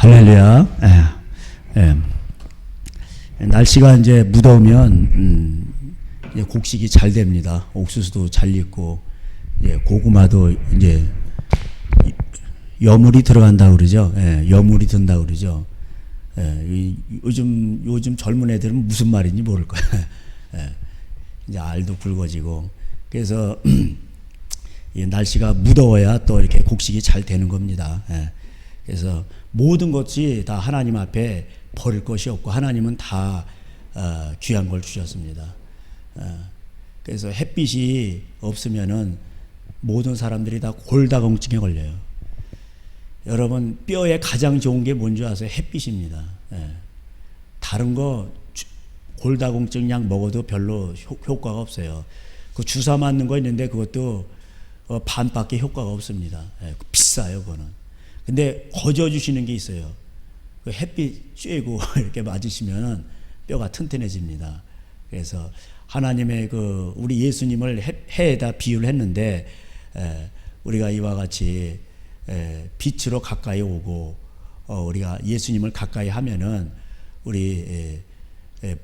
할렐루야. 날씨가 이제 무더우면 이제 곡식이 잘 됩니다. 옥수수도 잘 익고, 고구마도 이제 여물이 들어간다 그러죠. 여물이 든다 그러죠. 요즘 젊은 애들은 무슨 말인지 모를 거야. 이제 알도 굵어지고, 그래서 이 날씨가 무더워야 또 이렇게 곡식이 잘 되는 겁니다. 그래서 모든 것이 다 하나님 앞에 버릴 것이 없고, 하나님은 다 귀한 걸 주셨습니다. 그래서 햇빛이 없으면은 모든 사람들이 다 골다공증에 걸려요. 여러분, 뼈에 가장 좋은 게 뭔지 아세요? 햇빛입니다. 다른 거 골다공증 약 먹어도 별로 효과가 없어요. 그 주사 맞는 거 있는데 그것도 반밖에 효과가 없습니다. 비싸요, 그거는. 근데 거저 주시는 게 있어요. 그 햇빛 쬐고 이렇게 맞으시면은 뼈가 튼튼해집니다. 그래서 하나님의 우리 예수님을 해에다 비유를 했는데, 우리가 이와 같이 빛으로 가까이 오고, 우리가 예수님을 가까이 하면은 우리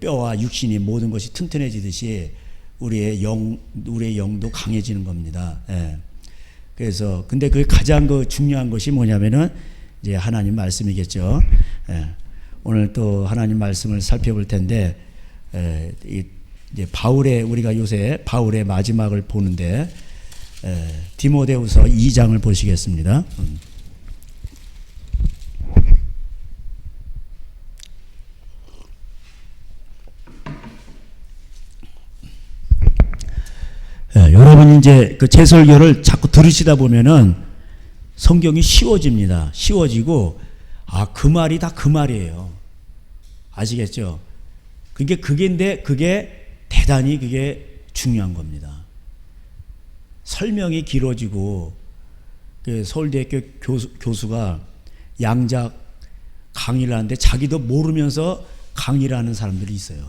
뼈와 육신이 모든 것이 튼튼해지듯이 우리의 영도 강해지는 겁니다. 그래서 근데 그 가장 중요한 것이 뭐냐면은 이제 하나님 말씀이겠죠. 오늘 또 하나님 말씀을 살펴볼 텐데, 이제 우리가 요새 바울의 마지막을 보는데, 디모데후서 2장을 보시겠습니다. 여러분 이제 제 설교를 자꾸 들으시다 보면은 성경이 쉬워집니다. 쉬워지고, 그 말이 다 그 말이에요. 아시겠죠? 그게 대단히 중요한 겁니다. 설명이 길어지고, 서울대학교 교수가 양작 강의를 하는데 자기도 모르면서 강의를 하는 사람들이 있어요.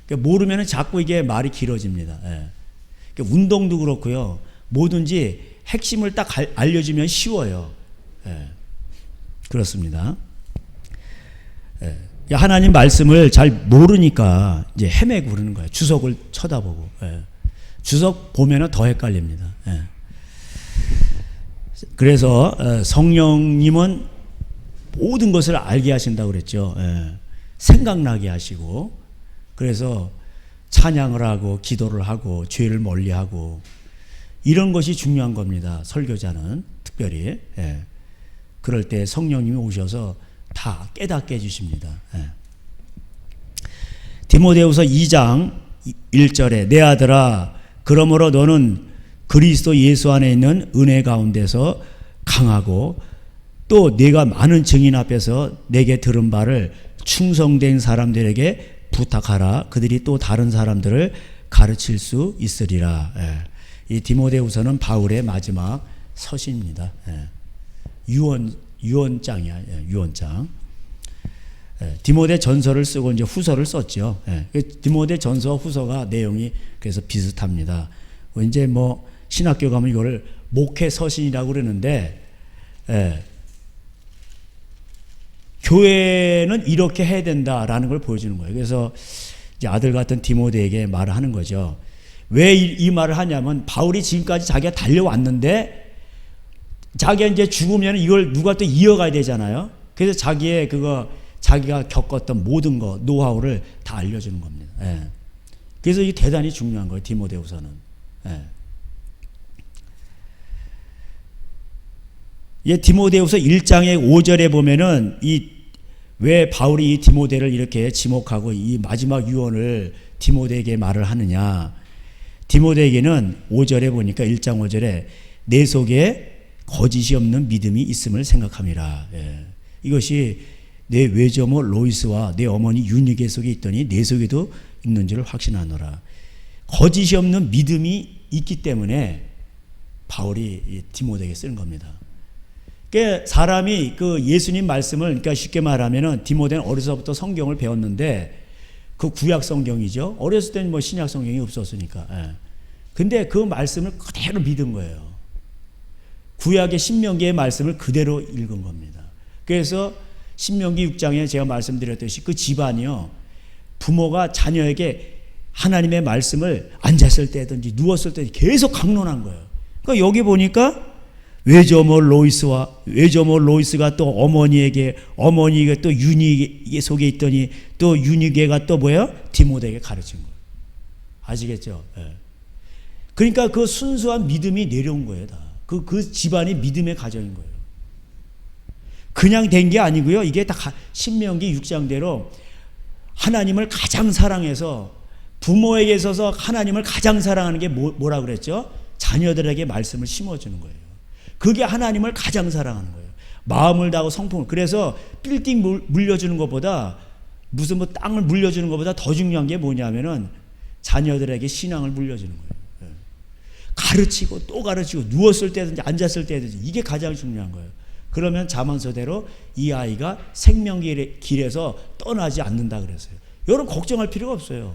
모르면 자꾸 이게 말이 길어집니다. 운동도 그렇고요. 뭐든지 핵심을 딱 알려주면 쉬워요. 그렇습니다. 하나님 말씀을 잘 모르니까 이제 헤매고 그러는 거예요. 주석을 쳐다보고. 주석 보면은 더 헷갈립니다. 그래서 성령님은 모든 것을 알게 하신다고 그랬죠. 생각나게 하시고, 그래서 찬양을 하고 기도를 하고 죄를 멀리하고, 이런 것이 중요한 겁니다. 설교자는 특별히. 그럴 때 성령님이 오셔서 다 깨닫게 해주십니다. 디모데후서 2장 1절에 내 아들아, 그러므로 너는 그리스도 예수 안에 있는 은혜 가운데서 강하고, 또 네가 많은 증인 앞에서 내게 들은 바를 충성된 사람들에게 부탁하라. 그들이 또 다른 사람들을 가르칠 수 있으리라. 이 디모데후서는 바울의 마지막 서신입니다. 유언장이야. 유언장. 디모데 전서를 쓰고 이제 후서를 썼죠. 디모데 전서 후서가 내용이 그래서 비슷합니다. 이제 신학교 가면 이거를 목회 서신이라고 그러는데, 교회는 이렇게 해야 된다라는 걸 보여주는 거예요. 그래서 이제 아들 같은 디모데에게 말을 하는 거죠. 왜 이 말을 하냐면, 바울이 지금까지 자기가 달려왔는데, 자기가 이제 죽으면 이걸 누가 또 이어가야 되잖아요. 그래서 자기가 겪었던 모든 거, 노하우를 다 알려주는 겁니다. 그래서 이게 대단히 중요한 거예요, 디모데후서는. 디모데후서 1장의 5절에 보면은 왜 바울이 이 디모데를 이렇게 지목하고 이 마지막 유언을 디모데에게 말을 하느냐. 디모데에게는 5절에 보니까 1장 5절에 내 속에 거짓이 없는 믿음이 있음을 생각함이라. 이것이 내 외조모 로이스와 내 어머니 유니게 속에 있더니 내 속에도 있는 줄 확신하노라. 거짓이 없는 믿음이 있기 때문에 바울이 디모데에게 쓰는 겁니다. 그러니까 사람이 예수님 말씀을, 그러니까 쉽게 말하면은 디모데는 어려서부터 성경을 배웠는데, 그 구약 성경이죠. 어렸을 때는 신약 성경이 없었으니까. 근데 그 말씀을 그대로 믿은 거예요. 구약의 신명기의 말씀을 그대로 읽은 겁니다. 그래서 신명기 6장에 제가 말씀드렸듯이 그 집안이요, 부모가 자녀에게 하나님의 말씀을 앉았을 때든지 누웠을 때 계속 강론한 거예요. 그러니까 여기 보니까 외조모 로이스가 또 어머니에게 또 유니게 속에 있더니 또 유니게가 또 뭐예요? 디모데에게 가르친 거예요. 아시겠죠? 예. 그러니까 그 순수한 믿음이 내려온 거예요, 다. 그 집안이 믿음의 가정인 거예요. 그냥 된 게 아니고요. 이게 다 신명기 6장대로 하나님을 가장 사랑해서, 부모에게 있어서 하나님을 가장 사랑하는 게 뭐라 그랬죠? 자녀들에게 말씀을 심어주는 거예요. 그게 하나님을 가장 사랑하는 거예요. 마음을 다하고 성품을. 그래서 빌딩 물려주는 것보다, 무슨 뭐 땅을 물려주는 것보다 더 중요한 게 뭐냐면은 자녀들에게 신앙을 물려주는 거예요. 가르치고 또 가르치고, 누웠을 때든지 앉았을 때든지, 이게 가장 중요한 거예요. 그러면 자문서대로 이 아이가 생명의 길에서 떠나지 않는다 그랬어요. 여러분 걱정할 필요가 없어요.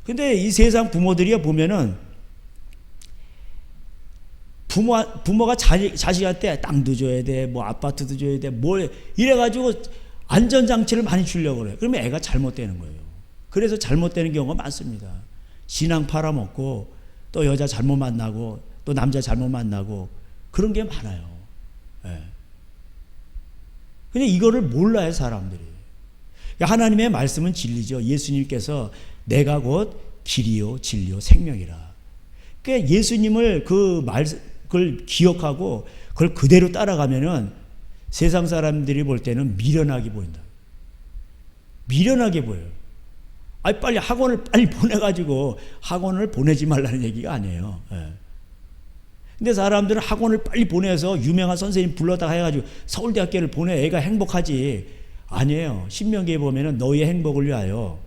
근데 이 세상 부모들이 보면은 부모가 자식한테 땅도 줘야 돼, 뭐 아파트도 줘야 돼, 뭘 이래가지고 안전장치를 많이 주려고 그래요. 그러면 애가 잘못되는 거예요. 그래서 잘못되는 경우가 많습니다. 신앙 팔아먹고, 또 여자 잘못 만나고, 또 남자 잘못 만나고, 그런 게 많아요. 예. 근데 이거를 몰라요, 사람들이. 하나님의 말씀은 진리죠. 예수님께서 내가 곧 길이요 진리요 생명이라. 그러니까 예수님을 그걸 기억하고 그걸 그대로 따라가면은 세상 사람들이 볼 때는 미련하게 보인다. 미련하게 보여요. 아니 빨리 학원을 빨리 보내가지고, 학원을 보내지 말라는 얘기가 아니에요. 예. 근데 사람들은 학원을 빨리 보내서 유명한 선생님 불러다가 해가지고 서울대학교를 보내 애가 행복하지. 아니에요. 신명기에 보면은 너희의 행복을 위하여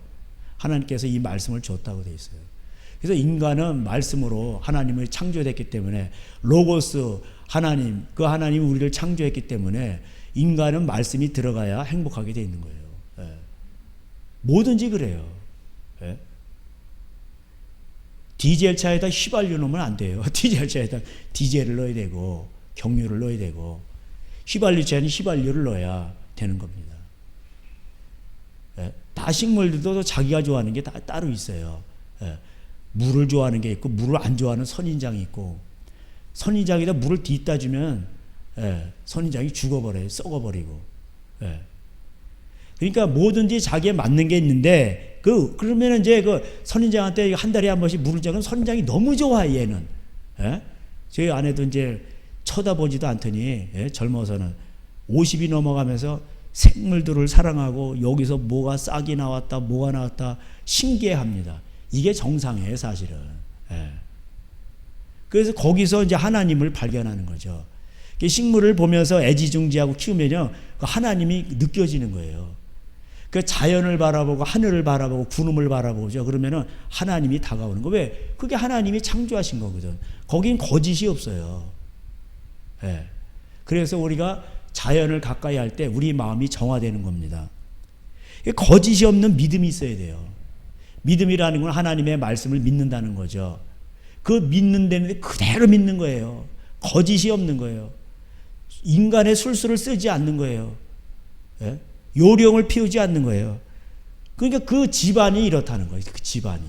하나님께서 이 말씀을 줬다고 돼 있어요. 그래서 인간은 말씀으로 하나님을 창조했기 때문에, 로고스 하나님, 그 하나님이 우리를 창조했기 때문에 인간은 말씀이 들어가야 행복하게 돼 있는 거예요. 예. 뭐든지 그래요. 예. 디젤 차에다 휘발유 넣으면 안 돼요. 디젤 차에다 디젤을 넣어야 되고 경유를 넣어야 되고, 휘발유 차에는 휘발유를 넣어야 되는 겁니다. 예. 다 식물들도 자기가 좋아하는 게 다 따로 있어요. 예. 물을 좋아하는 게 있고, 물을 안 좋아하는 선인장이 있고, 선인장에다 물을 뒤따 주면 선인장이 죽어버려요. 썩어버리고. 예. 그러니까 뭐든지 자기에 맞는 게 있는데, 그러면 이제 그 선인장한테 한 달에 한 번씩 물을 줘면 선인장이 너무 좋아, 얘는. 예? 저희 아내도 이제 쳐다보지도 않더니, 젊어서는 50이 넘어가면서 생물들을 사랑하고, 여기서 뭐가 싹이 나왔다, 뭐가 나왔다, 신기해합니다. 이게 정상이에요, 사실은. 예. 그래서 거기서 이제 하나님을 발견하는 거죠. 식물을 보면서 애지중지하고 키우면요, 하나님이 느껴지는 거예요. 그 자연을 바라보고 하늘을 바라보고 구름을 바라보죠. 그러면은 하나님이 다가오는 거. 왜? 그게 하나님이 창조하신 거거든. 거긴 거짓이 없어요. 예. 그래서 우리가 자연을 가까이 할 때 우리 마음이 정화되는 겁니다. 거짓이 없는 믿음이 있어야 돼요. 믿음이라는 건 하나님의 말씀을 믿는다는 거죠. 그 믿는 데는 그대로 믿는 거예요. 거짓이 없는 거예요. 인간의 술수를 쓰지 않는 거예요. 예? 요령을 피우지 않는 거예요. 그러니까 그 집안이 이렇다는 거예요. 그 집안이.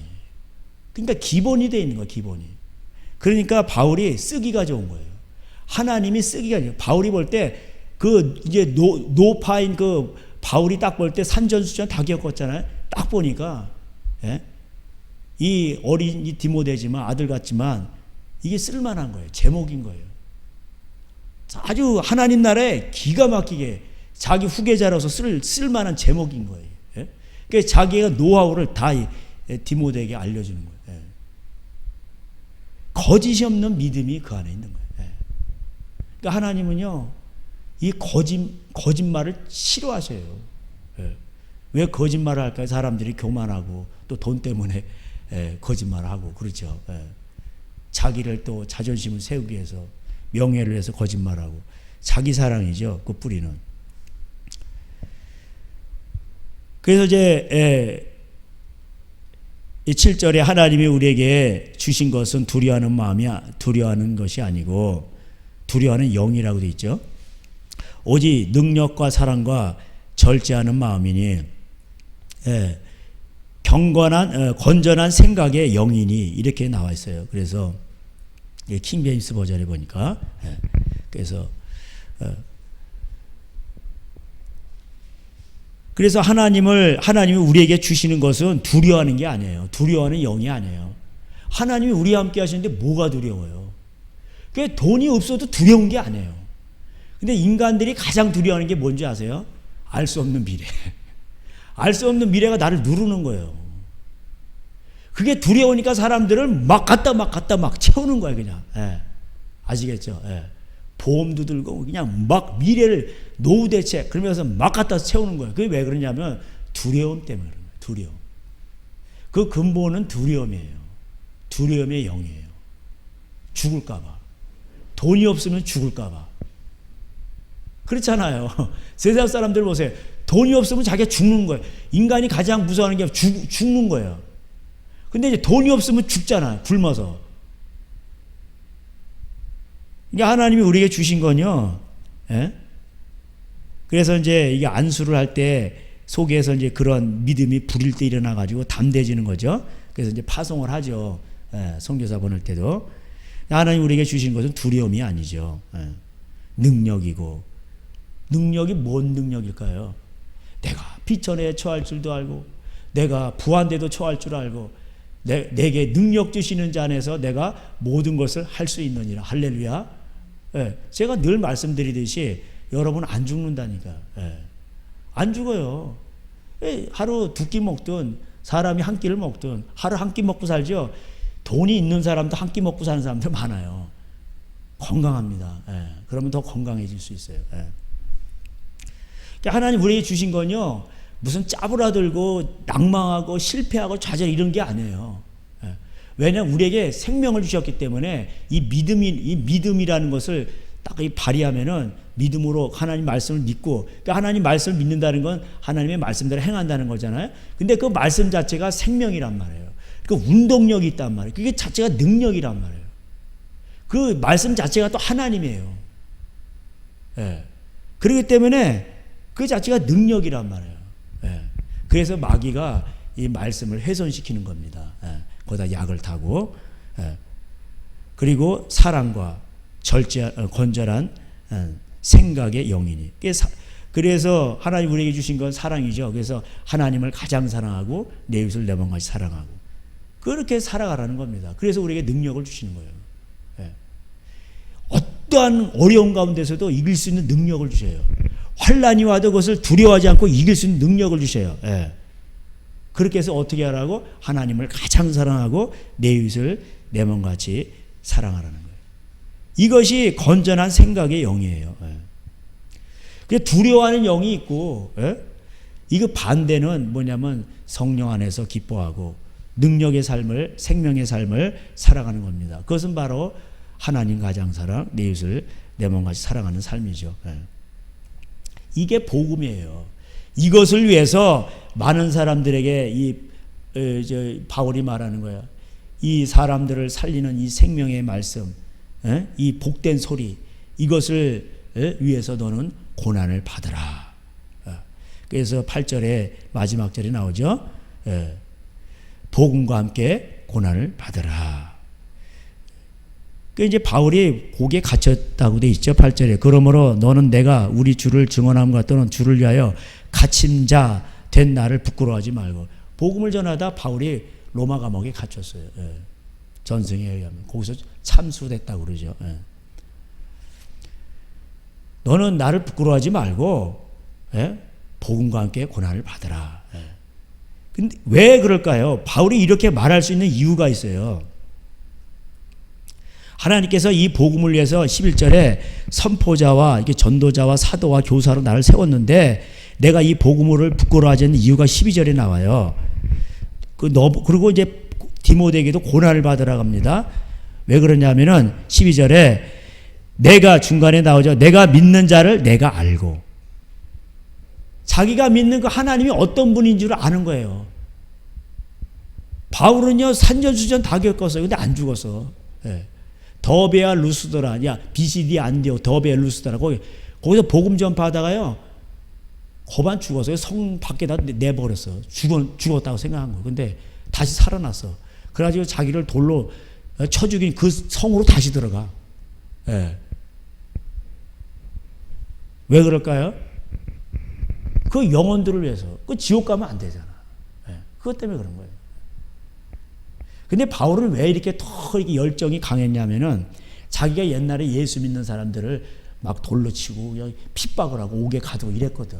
그러니까 기본이 돼 있는 거예요. 기본이. 그러니까 바울이 쓰기가 좋은 거예요. 하나님이 쓰기가 좋은 거예요. 바울이 볼 때 그 이제 노파인 그 바울이 딱 볼 때 산전수전 다 겪었잖아요. 딱 보니까 이 어린 이 디모데지만 아들 같지만 이게 쓸만한 거예요. 제목인 거예요. 아주 하나님 나라에 기가 막히게 자기 후계자로서 쓸만한 제목인 거예요. 예? 그러니까 자기가 노하우를 다 디모데에게 알려주는 거예요. 예. 거짓이 없는 믿음이 그 안에 있는 거예요. 예. 그러니까 하나님은요, 이 거짓말을 싫어하셔요. 예. 왜 거짓말을 할까요? 사람들이 교만하고 또 돈 때문에 거짓말을 하고 그렇죠. 예. 자기를 또 자존심을 세우기 위해서, 명예를 위해서 거짓말하고, 자기 사랑이죠. 그 뿌리는. 그래서 이제 7절에 하나님이 우리에게 주신 것은 두려워하는 것이 아니고 두려워하는 영이라고 되어 있죠. 오직 능력과 사랑과 절제하는 마음이니 경건한 건전한 생각의 영이니 이렇게 나와 있어요. 그래서 킹 제임스 버전에 보니까 그래서 하나님이 우리에게 주시는 것은 두려워하는 게 아니에요. 두려워하는 영이 아니에요. 하나님이 우리와 함께 하시는데 뭐가 두려워요? 그게 돈이 없어도 두려운 게 아니에요. 근데 인간들이 가장 두려워하는 게 뭔지 아세요? 알 수 없는 미래. 알 수 없는 미래가 나를 누르는 거예요. 그게 두려우니까 사람들을 막 채우는 거예요, 그냥. 아시겠죠? 보험도 들고 그냥 막 미래를 노후 대책 그러면서 막 갖다 채우는 거예요. 그게 왜 그러냐면 두려움 때문에 그런 거예요. 두려움. 그 근본은 두려움이에요. 두려움의 영이에요. 죽을까 봐. 돈이 없으면 죽을까 봐. 그렇잖아요. 세상 사람들 보세요. 돈이 없으면 자기가 죽는 거예요. 인간이 가장 무서워하는 게 죽는 거예요. 근데 이제 돈이 없으면 죽잖아요. 굶어서. 그러니까 하나님이 우리에게 주신 건요. 그래서 이제 이게 안수를 할 때 속에서 이제 그런 믿음이 불일 때 일어나 가지고 담대해지는 거죠. 그래서 이제 파송을 하죠. 선교사 보낼 때도. 하나님 우리에게 주신 것은 두려움이 아니죠. 능력이고. 능력이 뭔 능력일까요? 내가 비천에 처할 줄도 알고 내가 부한데도 처할 줄 알고 내게 능력 주시는 자 안에서 내가 모든 것을 할 수 있느니라. 할렐루야. 제가 늘 말씀드리듯이 여러분 안 죽는다니까. 안 죽어요. 하루 두 끼 먹든 사람이 한 끼를 먹든 하루 한 끼 먹고 살죠. 돈이 있는 사람도 한 끼 먹고 사는 사람들 많아요. 건강합니다. 그러면 더 건강해질 수 있어요. 하나님 우리에게 주신 건요, 무슨 짜부라들고 낭망하고 실패하고 좌절 이런 게 아니에요. 왜냐하면 우리에게 생명을 주셨기 때문에 이 믿음이라는 것을 딱 발휘하면은 믿음으로 하나님 말씀을 믿고, 그러니까 하나님 말씀을 믿는다는 건 하나님의 말씀대로 행한다는 거잖아요. 근데 그 말씀 자체가 생명이란 말이에요. 그 운동력이 있단 말이에요. 그게 자체가 능력이란 말이에요. 그 말씀 자체가 또 하나님이에요. 그렇기 때문에 그 자체가 능력이란 말이에요. 그래서 마귀가 이 말씀을 훼손시키는 겁니다. 거기다 약을 타고. 그리고 사랑과 건전한 생각의 영이니. 그래서 하나님 우리에게 주신 건 사랑이죠. 그래서 하나님을 가장 사랑하고 내 이웃을 내 몸같이 사랑하고 그렇게 살아가라는 겁니다. 그래서 우리에게 능력을 주시는 거예요. 어떠한 어려운 가운데서도 이길 수 있는 능력을 주셔요. 환난이 와도 그것을 두려워하지 않고 이길 수 있는 능력을 주셔요. 그렇게 해서 어떻게 하라고? 하나님을 가장 사랑하고 내 이웃을 내 몸같이 사랑하라는 거예요. 이것이 건전한 생각의 영이에요. 두려워하는 영이 있고, 이거 반대는 뭐냐면 성령 안에서 기뻐하고 능력의 삶을, 생명의 삶을 살아가는 겁니다. 그것은 바로 하나님 가장 사랑, 내 이웃을 내 몸같이 사랑하는 삶이죠. 이게 복음이에요. 이것을 위해서 많은 사람들에게 바울이 말하는 거야. 이 사람들을 살리는 이 생명의 말씀, 이 복된 소리, 이것을 위해서 너는 고난을 받으라. 그래서 8절에 마지막 절에 나오죠. 복음과 함께 고난을 받으라. 그 이제 바울이 고기에 갇혔다고 돼 있죠. 8절에. 그러므로 너는 내가 우리 주를 증언함과 또는 주를 위하여 갇힌 자 된 나를 부끄러워하지 말고. 복음을 전하다 바울이 로마 감옥에 갇혔어요. 전승에 의하면. 거기서 참수됐다고 그러죠. 너는 나를 부끄러워하지 말고 복음과 함께 고난을 받으라. 근데 왜 그럴까요? 바울이 이렇게 말할 수 있는 이유가 있어요. 하나님께서 이 복음을 위해서 11절에 선포자와 이렇게 전도자와 사도와 교사로 나를 세웠는데 내가 이 복음을 부끄러워하지 않는 이유가 12절에 나와요. 그리고 이제 디모데에게도 고난을 받으라고 합니다. 왜 그러냐면은 12절에 내가 중간에 나오죠. 내가 믿는 자를 내가 알고. 자기가 믿는 그 하나님이 어떤 분인 줄 아는 거예요. 바울은요 산전수전 다 겪었어요. 근데 안 죽었어. 더베아 루스더라. 야 BCD 안디오 더베아 루스더라. 거기서 복음 전파하다가요, 거반 죽어서 성 밖에다 내버렸어. 죽었다고 생각한 거예요. 근데 다시 살아났어. 그래가지고 자기를 돌로 쳐 죽인 그 성으로 다시 들어가. 예. 왜 그럴까요? 그 영혼들을 위해서. 그 지옥 가면 안 되잖아. 예. 그것 때문에 그런 거예요. 근데 바울은 왜 이렇게 더 이렇게 열정이 강했냐면은 자기가 옛날에 예수 믿는 사람들을 막 돌로 치고 핍박을 하고 옥에 가두고 이랬거든.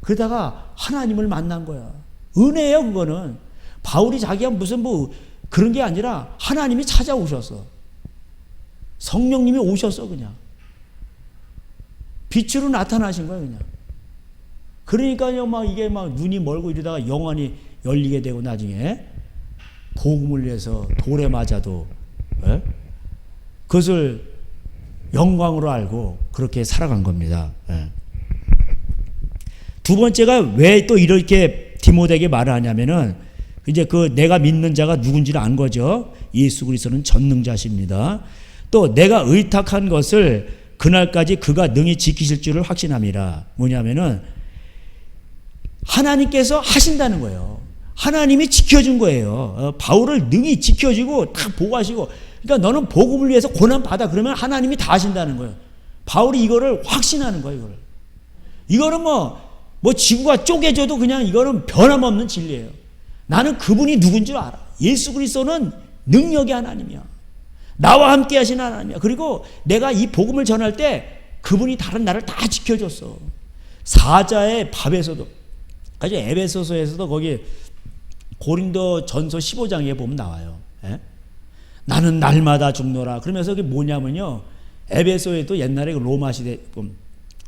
그러다가 하나님을 만난 거야. 은혜예요, 그거는. 바울이 자기가 무슨 뭐 그런 게 아니라 하나님이 찾아오셨어. 성령님이 오셨어, 그냥. 빛으로 나타나신 거야, 그냥. 그러니까요, 막 이게 막 눈이 멀고 이러다가 영안이 열리게 되고 나중에 복음을 위해서 돌에 맞아도 그것을 영광으로 알고 그렇게 살아간 겁니다. 두 번째가 왜 또 이렇게 디모데에게 말을 하냐면은 이제 그 내가 믿는 자가 누군지를 안 거죠. 예수 그리스도는 전능자십니다. 또 내가 의탁한 것을 그날까지 그가 능히 지키실 줄을 확신함이라. 뭐냐면은 하나님께서 하신다는 거예요. 하나님이 지켜준 거예요. 바울을 능히 지켜주고 다 보호하시고, 그러니까 너는 복음을 위해서 고난 받아. 그러면 하나님이 다 하신다는 거예요. 바울이 이거를 확신하는 거예요. 이거는 뭐 지구가 쪼개져도 그냥 이거는 변함없는 진리예요. 나는 그분이 누군 줄 알아. 예수 그리스도는 능력의 하나님이야. 나와 함께 하신 하나님이야. 그리고 내가 이 복음을 전할 때 그분이 다른 나를 다 지켜줬어. 사자의 밥에서도, 아주 에베소서에서도 거기 고린도 전서 15장에 보면 나와요. 예? 나는 날마다 죽노라. 그러면서 그게 뭐냐면요, 에베소에도 옛날에 로마 시대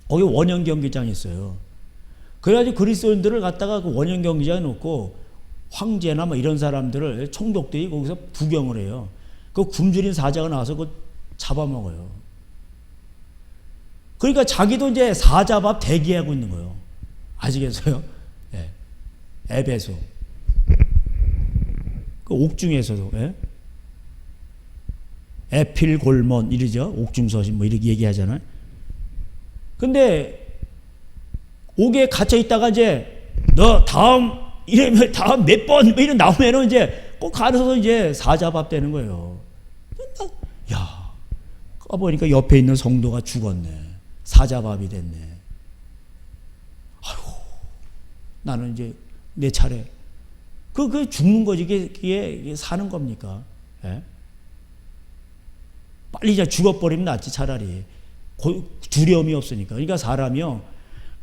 거기 원형 경기장이 있어요. 그래가지고 그리스도인들을 갖다가 그 원형 경기장에 놓고 황제나 뭐 이런 사람들을 총독들이 거기서 부경을 해요. 그 굶주린 사자가 나와서 그 잡아먹어요. 그러니까 자기도 이제 사자밥 대기하고 있는 거예요. 아시겠어요? 예. 에베소. 그 옥중에서도, 예? 에필골몬 이러죠. 옥중서신 뭐 이렇게 얘기하잖아요. 근데 옥에 갇혀 있다가 이제 너 다음 이러면 다음 몇 번 이런 나오면은 이제 꼭 가려서 이제 사자밥 되는 거예요. 야, 까보니까 옆에 있는 성도가 죽었네. 사자밥이 됐네. 아이고, 나는 이제 내 차례. 그 죽는 거지. 이게 사는 겁니까? 예? 빨리 이제 죽어버리면 낫지, 차라리. 두려움이 없으니까. 그러니까 사람이요,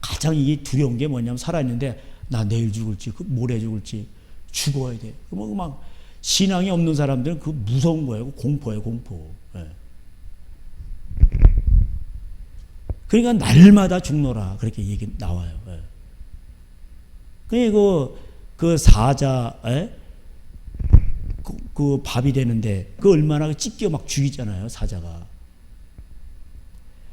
가장 이게 두려운 게 뭐냐면, 살아있는데, 나 내일 죽을지, 모레 죽을지, 죽어야 돼. 막, 신앙이 없는 사람들은 그 무서운 거예요. 공포예요, 공포. 예. 그러니까 날마다 죽노라. 그렇게 얘기 나와요. 예. 그리고 그 사자, 그 밥이 되는데, 그 얼마나 찢겨 막 죽이잖아요, 사자가.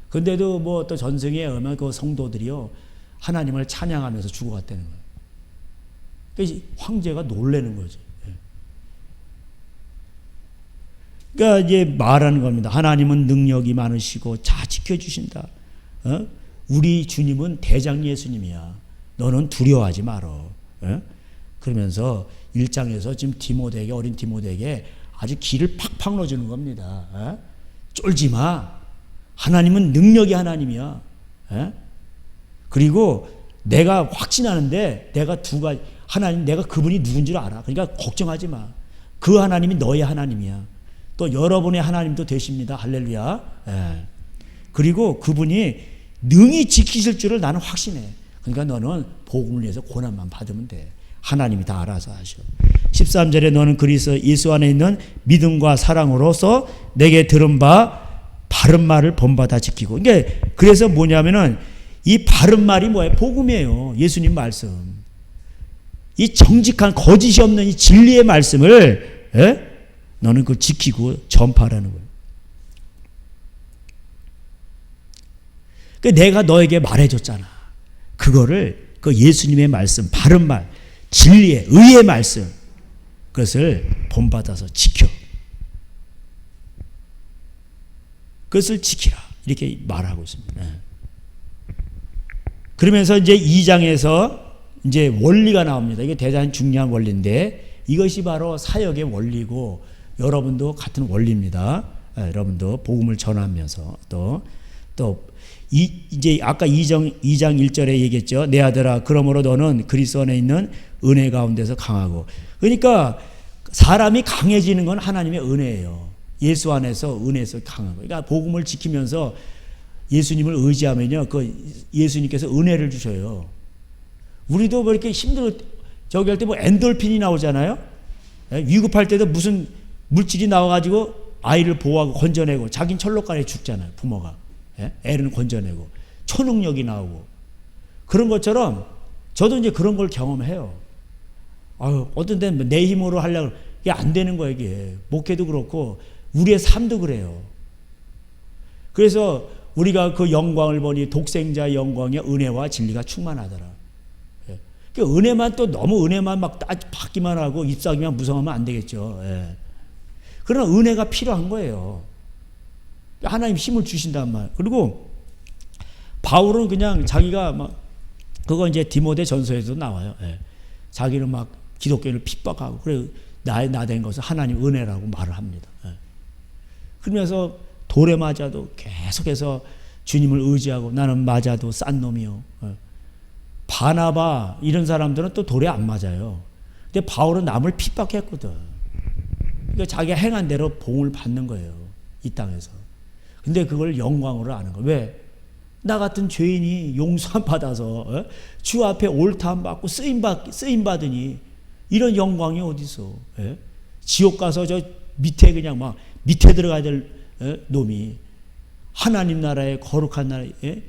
근데도 뭐 또 전생에 얼마나 그 성도들이요, 하나님을 찬양하면서 죽어갔다는 거예요. 그래서 황제가 놀라는 거죠. 그러니까 이제 말하는 겁니다. 하나님은 능력이 많으시고 잘 지켜주신다. 우리 주님은 대장 예수님이야. 너는 두려워하지 말어. 그러면서 1장에서 지금 디모데에게, 어린 디모데에게 아주 기를 팍팍 넣어주는 겁니다. 쫄지 마. 하나님은 능력의 하나님이야. 그리고 내가 확신하는데 내가 두 가지, 하나님, 내가 그분이 누군지를 알아. 그러니까 걱정하지 마. 그 하나님이 너의 하나님이야. 또 여러분의 하나님도 되십니다. 할렐루야. 그리고 그분이 능히 지키실 줄을 나는 확신해. 그러니까 너는 복음을 위해서 고난만 받으면 돼. 하나님이 다 알아서 하셔. 13절에 너는 그리스도 예수 안에 있는 믿음과 사랑으로서 내게 들은 바 바른 말을 본받아 지키고. 그러니까 그래서 뭐냐면은 이 바른 말이 뭐예요? 복음이에요. 예수님 말씀. 이 정직한 거짓이 없는 이 진리의 말씀을 너는 그걸 지키고 전파하라는 거예요. 그러니까 내가 너에게 말해줬잖아. 그거를 그 예수님의 말씀, 바른 말, 진리의 의의 말씀, 그것을 본받아서 지켜. 그것을 지키라. 이렇게 말하고 있습니다. 그러면서 이제 2장에서 이제 원리가 나옵니다. 이게 대단히 중요한 원리인데 이것이 바로 사역의 원리고 여러분도 같은 원리입니다. 여러분도 복음을 전하면서 이제 아까 2장 1절에 얘기했죠. 내 아들아 그러므로 너는 그리스도 안에 있는 은혜 가운데서 강하고. 그러니까 사람이 강해지는 건 하나님의 은혜예요. 예수 안에서 은혜에서 강하고. 그러니까 복음을 지키면서 예수님을 의지하면요, 그 예수님께서 은혜를 주셔요. 우리도 뭐 이렇게 저기 할 때 뭐 엔돌핀이 나오잖아요. 위급할 때도 무슨 물질이 나와가지고 아이를 보호하고 건져내고 자긴 철로간에 죽잖아요. 부모가. 애는 건져내고 초능력이 나오고 그런 것처럼 저도 이제 그런 걸 경험해요. 어떤 데는 내 힘으로 하려고 이게 안 되는 거예요. 이게 목회도 그렇고 우리의 삶도 그래요. 그래서 우리가 그 영광을 보니 독생자의 영광의 은혜와 진리가 충만하더라. 그 은혜만 또 너무 은혜만 막 받기만 하고 잎사귀만 무성하면 안 되겠죠. 그러나 은혜가 필요한 거예요. 하나님 힘을 주신단 말. 그리고 바울은 그냥 자기가 막 그거 이제 디모데 전서에도 나와요. 자기는 막 기독교를 핍박하고 그래 나 된 것은 하나님 은혜라고 말을 합니다. 그러면서 돌에 맞아도 계속해서 주님을 의지하고 나는 맞아도 싼 놈이요. 바나바 이런 사람들은 또 돌에 안 맞아요. 근데 바울은 남을 핍박했거든. 그러니까 자기가 행한 대로 봉을 받는 거예요. 이 땅에서. 근데 그걸 영광으로 아는 거예요. 왜? 나 같은 죄인이 용서함 받아서 주 앞에 옳다함 받고 쓰임 받으니 이런 영광이 어디 있어? 지옥 가서 저 밑에 그냥 막 밑에 들어가야 될 놈이 하나님 나라의 거룩한 나라에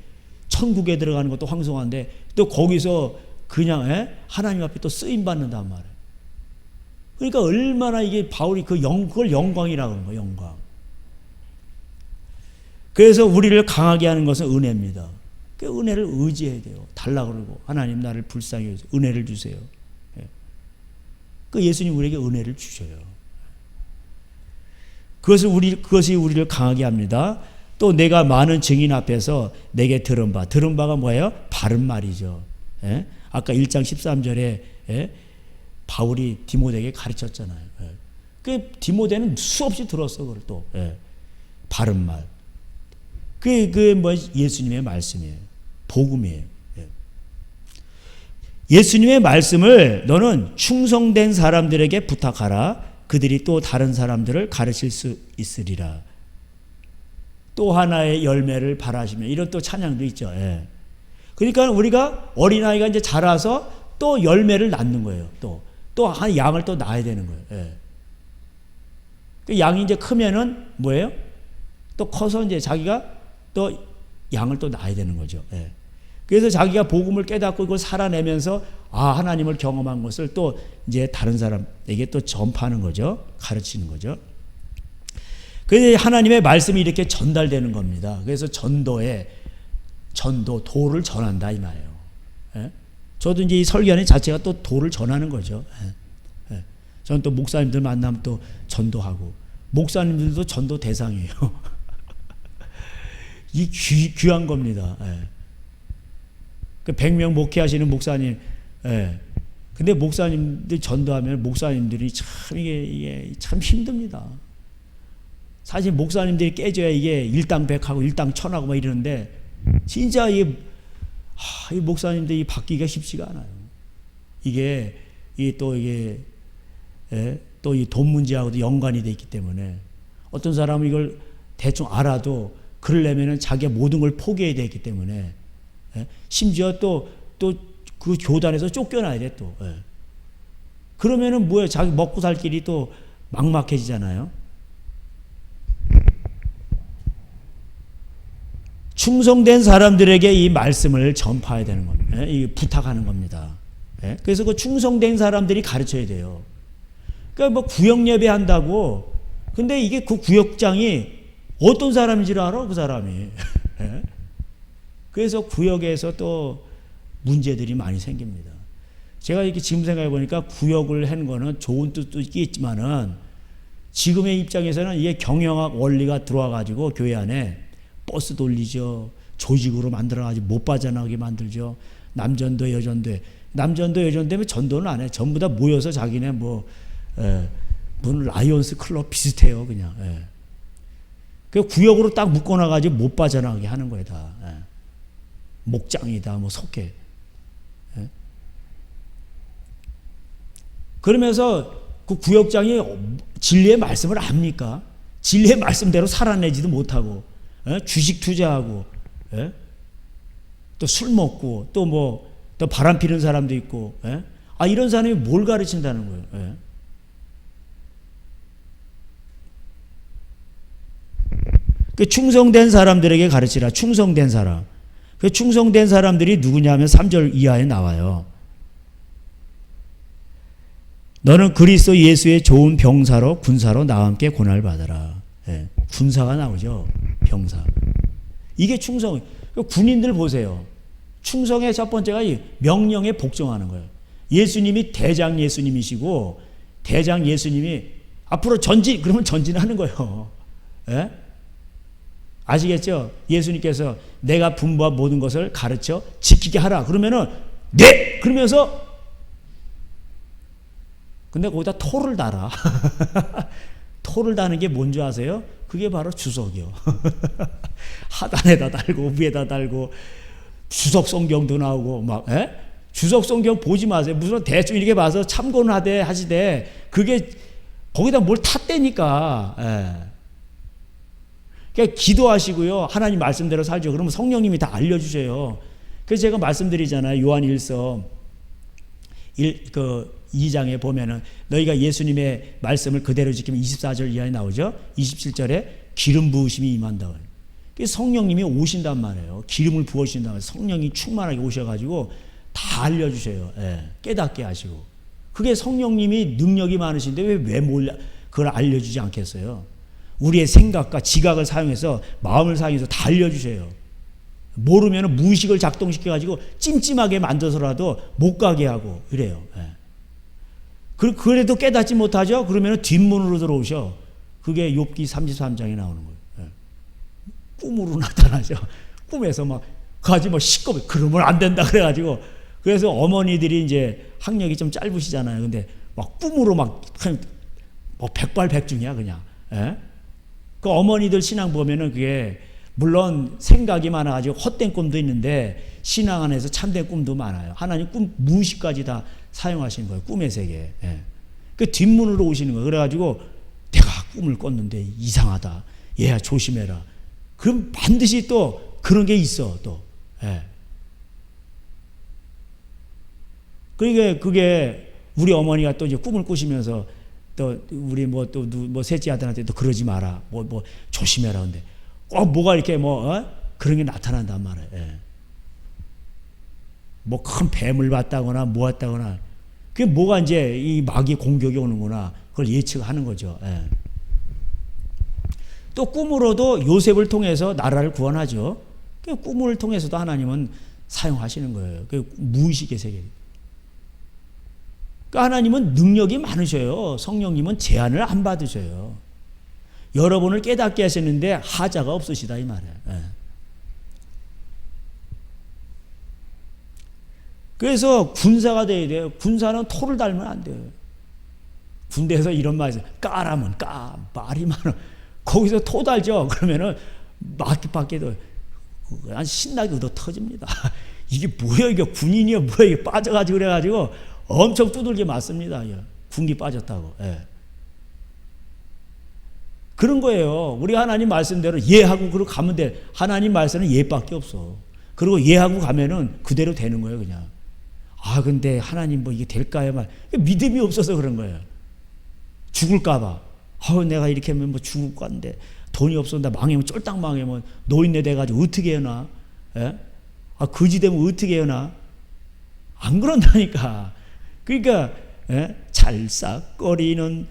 천국에 들어가는 것도 황송한데 또 거기서 그냥 하나님 앞에 또 쓰임 받는단 말이에요. 그러니까 얼마나 이게 바울이 그걸 영광이라고 하는 거예요. 영광. 그래서 우리를 강하게 하는 것은 은혜입니다. 그 은혜를 의지해야 돼요. 달라고 그러고 하나님 나를 불쌍히 해서 은혜를 주세요. 그 예수님 우리에게 은혜를 주셔요. 그것이 우리를 강하게 합니다. 또 내가 많은 증인 앞에서 내게 들은 바가 뭐예요? 바른 말이죠. 아까 1장 13절에 바울이 디모데에게 가르쳤잖아요. 그 디모데는 수없이 들었어. 그걸 또 바른 말. 그게 뭐 예수님의 말씀이에요. 복음이에요. 예수님의 말씀을 너는 충성된 사람들에게 부탁하라. 그들이 또 다른 사람들을 가르칠 수 있으리라. 또 하나의 열매를 바라시며 이런 또 찬양도 있죠. 그러니까 우리가 어린아이가 이제 자라서 또 열매를 낳는 거예요. 또 한 양을 또 낳아야 되는 거예요. 그 양이 이제 크면은 뭐예요? 또 커서 이제 자기가 또 양을 또 낳아야 되는 거죠. 그래서 자기가 복음을 깨닫고 이걸 살아내면서 하나님을 경험한 것을 또 이제 다른 사람에게 또 전파하는 거죠. 가르치는 거죠. 그래서 하나님의 말씀이 이렇게 전달되는 겁니다. 그래서 도를 전한다 이 말이에요. 저도 이제 이 설교하는 자체가 또 도를 전하는 거죠. 저는 또 목사님들 만나면 또 전도하고 목사님들도 전도 대상이에요. 이 귀한 겁니다. 그 100명 목회하시는 목사님, 근데 목사님들 전도하면 목사님들이 참 이게 참 힘듭니다. 사실 목사님들이 깨져야 이게 일당백하고 일당천하고 막 이러는데 진짜 이 목사님들이 바뀌기가 쉽지가 않아요. 이게 또 이 돈 문제하고도 연관이 돼 있기 때문에 어떤 사람은 이걸 대충 알아도 그러려면은 자기가 모든 걸 포기해야 되기 때문에 심지어 또 그 교단에서 쫓겨나야 돼 또. 그러면은 뭐예요? 자기 먹고 살 길이 또 막막해지잖아요. 충성된 사람들에게 이 말씀을 전파해야 되는 겁니다. 부탁하는 겁니다. 그래서 그 충성된 사람들이 가르쳐야 돼요. 그러니까 뭐 구역 예배 한다고, 근데 이게 그 구역장이 어떤 사람인지를 알아, 그 사람이. 그래서 구역에서 또 문제들이 많이 생깁니다. 제가 이렇게 지금 생각해 보니까 구역을 한 거는 좋은 뜻도 있겠지만은 지금의 입장에서는 이게 경영학 원리가 들어와 가지고 교회 안에 버스 돌리죠. 조직으로 만들어가지고 못 빠져나가게 만들죠. 남전도 여전도면 전도는 안 해. 전부 다 모여서 자기네 무슨 라이온스 클럽 비슷해요, 그냥. 그 구역으로 딱 묶어놔가지고 못 빠져나가게 하는 거예요, 다. 목장이다, 속해. 그러면서 그 구역장이 진리의 말씀을 압니까? 진리의 말씀대로 살아내지도 못하고, 주식 투자하고, 또 술 먹고, 또 바람 피는 사람도 있고, 이런 사람이 뭘 가르친다는 거예요? 그 충성된 사람들에게 가르치라. 충성된 사람. 그 충성된 사람들이 누구냐면 3절 이하에 나와요. 너는 그리스도 예수의 좋은 병사로 군사로 나와 함께 고난을 받아라. 군사가 나오죠. 병사. 이게 충성. 군인들 보세요. 충성의 첫 번째가 이 명령에 복종하는 거예요. 예수님이 대장 예수님이시고 대장 예수님이 앞으로 전진 그러면 전진하는 거예요. 아시겠죠? 예수님께서 내가 분부한 모든 것을 가르쳐 지키게 하라. 그러면은 네! 그러면서 근데 거기다 토를 달아. 토를 다는 게 뭔지 아세요? 그게 바로 주석이요. 하단에다 달고 위에다 달고 주석 성경도 나오고 주석 성경 보지 마세요. 무슨 대충 이렇게 봐서 참고는 하시되 그게 거기다 뭘 탔대니까. 그러니까 기도하시고요. 하나님 말씀대로 살죠. 그러면 성령님이 다 알려주세요. 그래서 제가 말씀드리잖아요. 요한 1서 2장에 보면은 너희가 예수님의 말씀을 그대로 지키면 24절 이하에 나오죠. 27절에 기름 부으심이 임한다. 성령님이 오신단 말이에요. 기름을 부으신단 말이에요. 성령이 충만하게 오셔가지고 다 알려주세요. 깨닫게 하시고. 그게 성령님이 능력이 많으신데 왜 그걸 알려주지 않겠어요? 우리의 생각과 지각을 사용해서 마음을 사용해서 다 알려주세요. 모르면 무의식을 작동시켜가지고 찜찜하게 만들어서라도 못 가게 하고 이래요. 그래도 깨닫지 못하죠? 그러면 뒷문으로 들어오셔. 그게 욥기 33장에 나오는 거예요. 꿈으로 나타나죠. 꿈에서 가지 시꺼매. 그러면 안 된다 그래가지고. 그래서 어머니들이 이제 학력이 좀 짧으시잖아요. 근데 꿈으로 백발백중이야 그냥. 그 어머니들 신앙 보면은 그게 물론 생각이 많아가지고 헛된 꿈도 있는데 신앙 안에서 참된 꿈도 많아요. 하나님 꿈 무의식까지 다 사용하신 거예요. 꿈의 세계. 그 뒷문으로 오시는 거예요. 그래가지고 내가 꿈을 꿨는데 이상하다. 얘야 조심해라. 그럼 반드시 또 그런 게 있어 또. 그러니까 그게 우리 어머니가 또 이제 꿈을 꾸시면서 또 우리 셋째 아들한테 또 그러지 마라. 조심해라. 근데 꼭 뭐가 이렇게 그런 게 나타난단 말이에요. 큰 뱀을 봤다거나 모았다거나 그게 뭐가 이제 이 마귀 공격이 오는구나. 그걸 예측하는 거죠. 또 꿈으로도 요셉을 통해서 나라를 구원하죠. 그 꿈을 통해서도 하나님은 사용하시는 거예요. 그 무의식의 세계. 그러니까 하나님은 능력이 많으셔요. 성령님은 제한을 안 받으셔요. 여러분을 깨닫게 하시는데 하자가 없으시다 이 말이에요. 그래서 군사가 돼야 돼요. 군사는 토를 달면 안 돼요. 군대에서 이런 말이 있어요. 까라면 까, 말이 많아. 거기서 토 달죠. 그러면은 밖에도 신나게 얻어 터집니다. 이게 뭐야 이게 군인이야 뭐야 이게 빠져가지고 그래가지고 엄청 두들겨 맞습니다. 군기 빠졌다고. 그런 거예요. 우리 하나님 말씀대로 예하고 그러고 가면 돼. 하나님 말씀은 예밖에 없어. 그리고 예하고 가면은 그대로 되는 거예요, 그냥. 근데 하나님 이게 될까요? 믿음이 없어서 그런 거예요. 죽을까봐. 내가 이렇게 하면 죽을 건데 돈이 없어. 나 망하면 쫄딱 망하면 노인네 돼가지고 어떻게 해나? 거지 되면 어떻게 해나? 안 그런다니까. 그러니까 찰싹거리는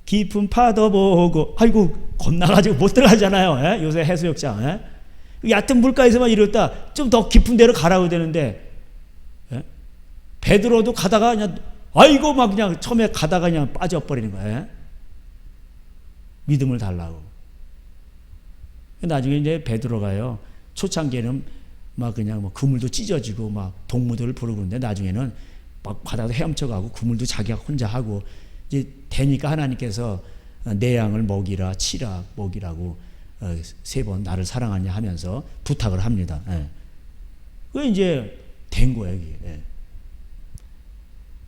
깊은 파도 보고 아이고 겁나가지고 못 들어가잖아요. 요새 해수욕장. 얕은 물가에서만 이랬다 좀 더 깊은 데로 가라고 되는데 베드로도 가다가 그냥 아이고 그냥 처음에 가다가 그냥 빠져버리는 거예요. 믿음을 달라고. 나중에 이제 베드로가요 초창기에는 막 그냥 뭐 그물도 찢어지고 막 동무들을 부르고 그러는데 나중에는 막 바다도 헤엄쳐가고 그물도 자기가 혼자 하고 이제 되니까 하나님께서 내 양을 먹이라 치라 먹이라고 3번 나를 사랑하냐 하면서 부탁을 합니다. 예. 그게 이제 된 거예요. 이게. 예.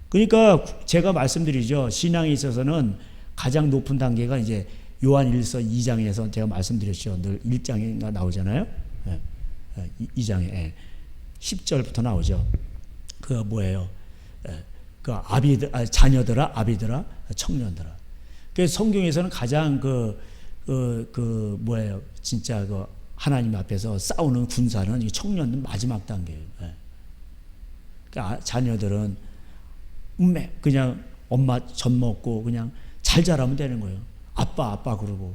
그러니까 제가 말씀드리죠. 신앙에 있어서는 가장 높은 단계가 이제 요한일서 2장에서 제가 말씀드렸죠. 늘 1장에 나오잖아요. 예. 2장에 예. 10절부터 나오죠. 그 뭐예요? 예. 그 자녀들아, 아비들아, 청년들아. 그 성경에서는 가장 뭐예요? 진짜 그 하나님 앞에서 싸우는 군사는 이 청년은 마지막 단계예요. 예. 그러니까 자녀들은 그냥 엄마 젖 먹고 그냥 잘 자라면 되는 거예요. 아빠 그러고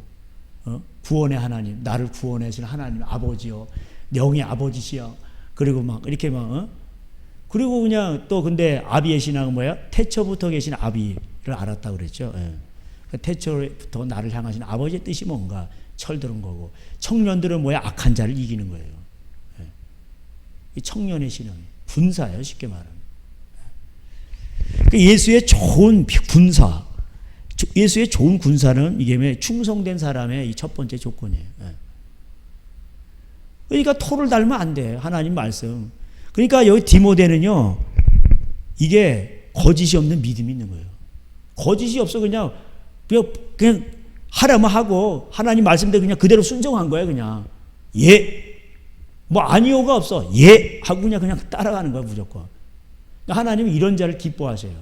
구원의 하나님, 나를 구원하신 하나님 아버지요, 영의 아버지시여. 그리고 막 이렇게 막 그리고 그냥 또 근데 아비의 신앙은 뭐야? 태초부터 계신 아비를 알았다고 그랬죠. 예. 태초부터 나를 향하신 아버지의 뜻이 뭔가 철드는 거고, 청년들은 뭐야? 악한 자를 이기는 거예요. 예. 이 청년의 신앙이 군사예요, 쉽게 말하면. 예수의 좋은 군사, 예수의 좋은 군사는 이게 충성된 사람의 이 첫 번째 조건이에요. 그러니까 토를 달면 안 돼. 하나님 말씀. 그러니까 여기 디모데는요, 이게 거짓이 없는 믿음이 있는 거예요. 거짓이 없어. 그냥 하라면 하고 하나님 말씀대로 그냥 그대로 순종한 거예요. 그냥 뭐 아니오가 없어. 하고 그냥 따라가는 거야 무조건. 하나님은 이런 자를 기뻐하세요.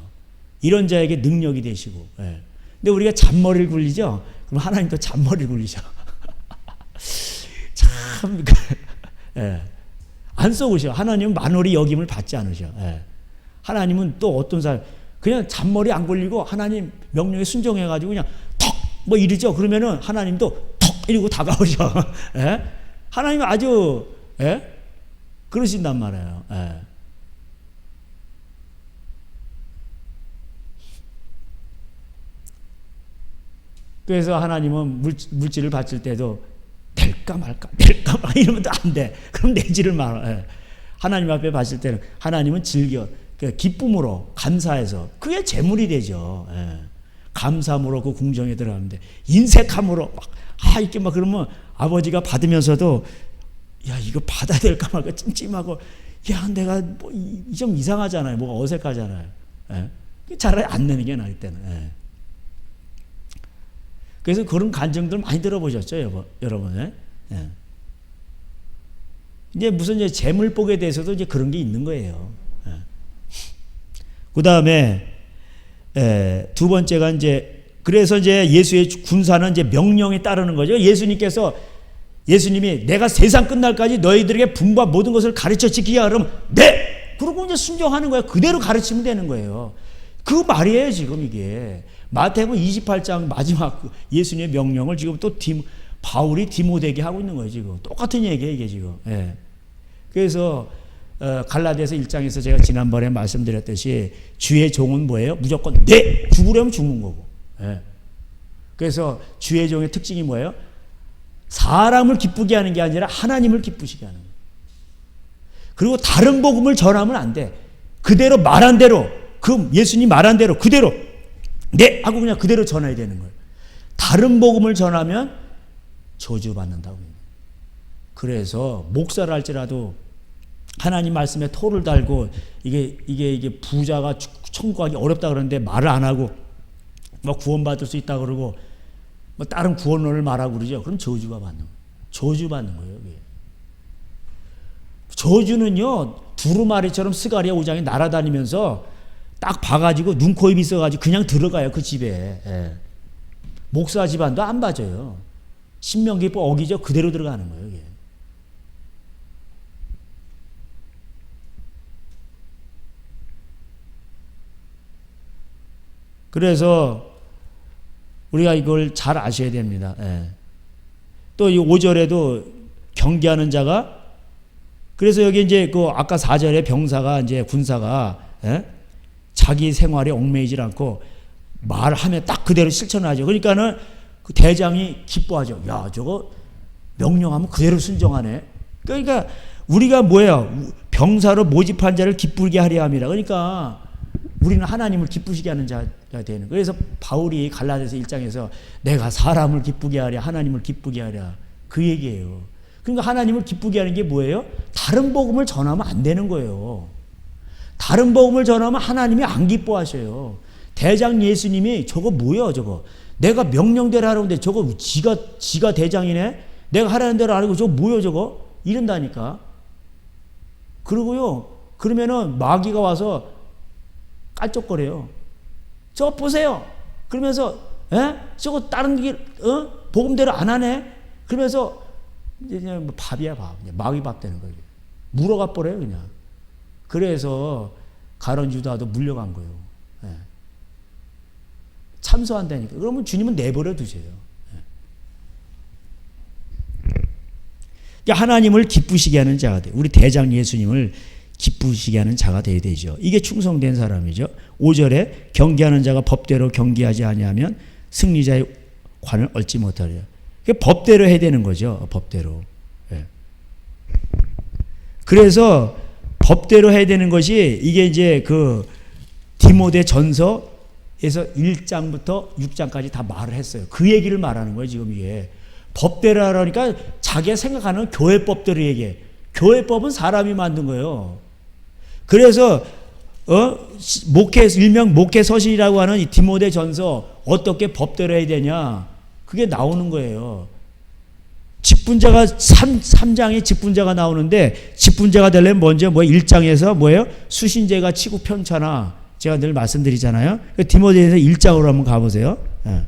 이런 자에게 능력이 되시고. 예. 근데 우리가 잔머리를 굴리죠. 그럼 하나님도 잔머리를 굴리죠. 참, 예. 안 쏘으셔. 하나님은 만월이 여김을 받지 않으셔. 예. 하나님은 또 어떤 사람 그냥 잔머리 안 굴리고 하나님 명령에 순종해가지고 그냥 턱 뭐 이러죠. 그러면은 하나님도 턱 이러고 다가오셔. 예. 하나님은 아주 그러신단 말이에요. 예. 그래서 하나님은 물질을 바칠 때도 될까 말까 이러면 안 돼. 그럼 내지를 말아. 예. 하나님 앞에 바칠 때는 하나님은 즐겨 기쁨으로 감사해서 그게 재물이 되죠. 예. 감사함으로 그 궁정에 들어가는데 인색함으로 이렇게 막 그러면 아버지가 받으면서도 야 이거 받아야 될까 말까 찜찜하고 야 내가 뭐 좀 이상하잖아요. 뭐가 어색하잖아요. 예. 차라리 안 내는 게 나을 때는. 예. 그래서 그런 간증들 많이 들어보셨죠, 여러분? 예. 이제 무슨 재물복에 대해서도 이제 그런 게 있는 거예요. 예. 그 다음에 두 번째가 그래서 예수의 군사는 명령에 따르는 거죠. 예수님이 내가 세상 끝날까지 너희들에게 분부한 모든 것을 가르쳐 지키게 그러면 네! 그러고 이제 순종하는 거예요. 그대로 가르치면 되는 거예요. 그 말이에요, 지금 이게. 마태복음 28장 마지막 예수님의 명령을 지금 또 바울이 디모데에게 하고 있는 거예요, 지금. 똑같은 얘기예요, 이게 지금. 예. 그래서 갈라디아서 1장에서 제가 지난번에 말씀드렸듯이 주의 종은 뭐예요? 무조건 네! 죽으려면 죽는 거고. 예. 그래서 주의 종의 특징이 뭐예요? 사람을 기쁘게 하는 게 아니라 하나님을 기쁘시게 하는 거예요. 그리고 다른 복음을 전하면 안 돼. 그대로 말한 대로, 예수님 말한 대로 그대로 네! 하고 그냥 그대로 전해야 되는 거예요. 다른 복음을 전하면 저주받는다고. 그래서 목사를 할지라도 하나님 말씀에 토를 달고 이게 부자가 천국하기 어렵다 그러는데 말을 안 하고 뭐 구원받을 수 있다 그러고 뭐 다른 구원론을 말하고 그러죠. 그럼 저주가 받는 거예요. 저주받는 거예요. 이게. 저주는요 두루마리처럼 스가랴 5장에 날아다니면서 딱 봐가지고 눈, 코, 입 있어가지고 그냥 들어가요. 그 집에. 예. 목사 집안도 안 봐줘요. 신명기법 어기죠. 그대로 들어가는 거예요. 이게. 그래서 우리가 이걸 잘 아셔야 됩니다. 예. 또 이 5절에도 경계하는 자가 그래서 여기 아까 4절에 병사가 군사가 자기 생활에 얽매이질 않고 말하면 딱 그대로 실천하죠. 그러니까는 그 대장이 기뻐하죠. 야, 저거 명령하면 그대로 순종하네. 그러니까 우리가 뭐예요? 병사로 모집한 자를 기쁘게 하려 함이라. 그러니까 우리는 하나님을 기쁘시게 하는 자가 되는. 그래서 바울이 갈라디아서 1장에서 내가 사람을 기쁘게 하랴 하나님을 기쁘게 하랴 그 얘기예요. 그러니까 하나님을 기쁘게 하는 게 뭐예요? 다른 복음을 전하면 안 되는 거예요. 다른 복음을 전하면 하나님이 안 기뻐하셔요. 대장 예수님이 저거 뭐야 저거. 내가 명령대로 하라는데 저거 지가 대장이네. 내가 하라는 대로 안 하고 저거 뭐야 저거. 이런다니까. 그러고요. 그러면은 마귀가 와서 깔쪽거려요. 저거 보세요. 그러면서 저거 다른 길 복음대로 안 하네. 그러면서 이제 그냥 뭐 밥이야 밥. 마귀 밥 되는 거예요. 물어가 버려요 그냥. 그래서 가룟 유다도 물려간 거예요. 예. 참소한다니까. 그러면 주님은 내버려 두세요. 예. 하나님을 기쁘시게 하는 자가 돼. 우리 대장 예수님을 기쁘시게 하는 자가 되어야 되죠. 이게 충성된 사람이죠. 5절에 경계하는 자가 법대로 경계하지 아니하면 승리자의 관을 얻지 못하리라. 법대로 해야 되는 거죠. 법대로. 예. 그래서 법대로 해야 되는 것이 이게 이제 그 디모데 전서에서 1장부터 6장까지 다 말을 했어요. 그 얘기를 말하는 거예요. 지금 이게. 법대로 하라니까 자기가 생각하는 교회법대로 얘기해. 교회법은 사람이 만든 거예요. 그래서 일명 목회 서신이라고 하는 이 디모데 전서 어떻게 법대로 해야 되냐 그게 나오는 거예요. 직분자가 3장에 직분자가 나오는데 직분자가 되려면 먼저 1장에서 뭐예요? 수신제가 치고 편차나 제가 늘 말씀드리잖아요. 디모데에서 1장으로 한번 가보세요. 예.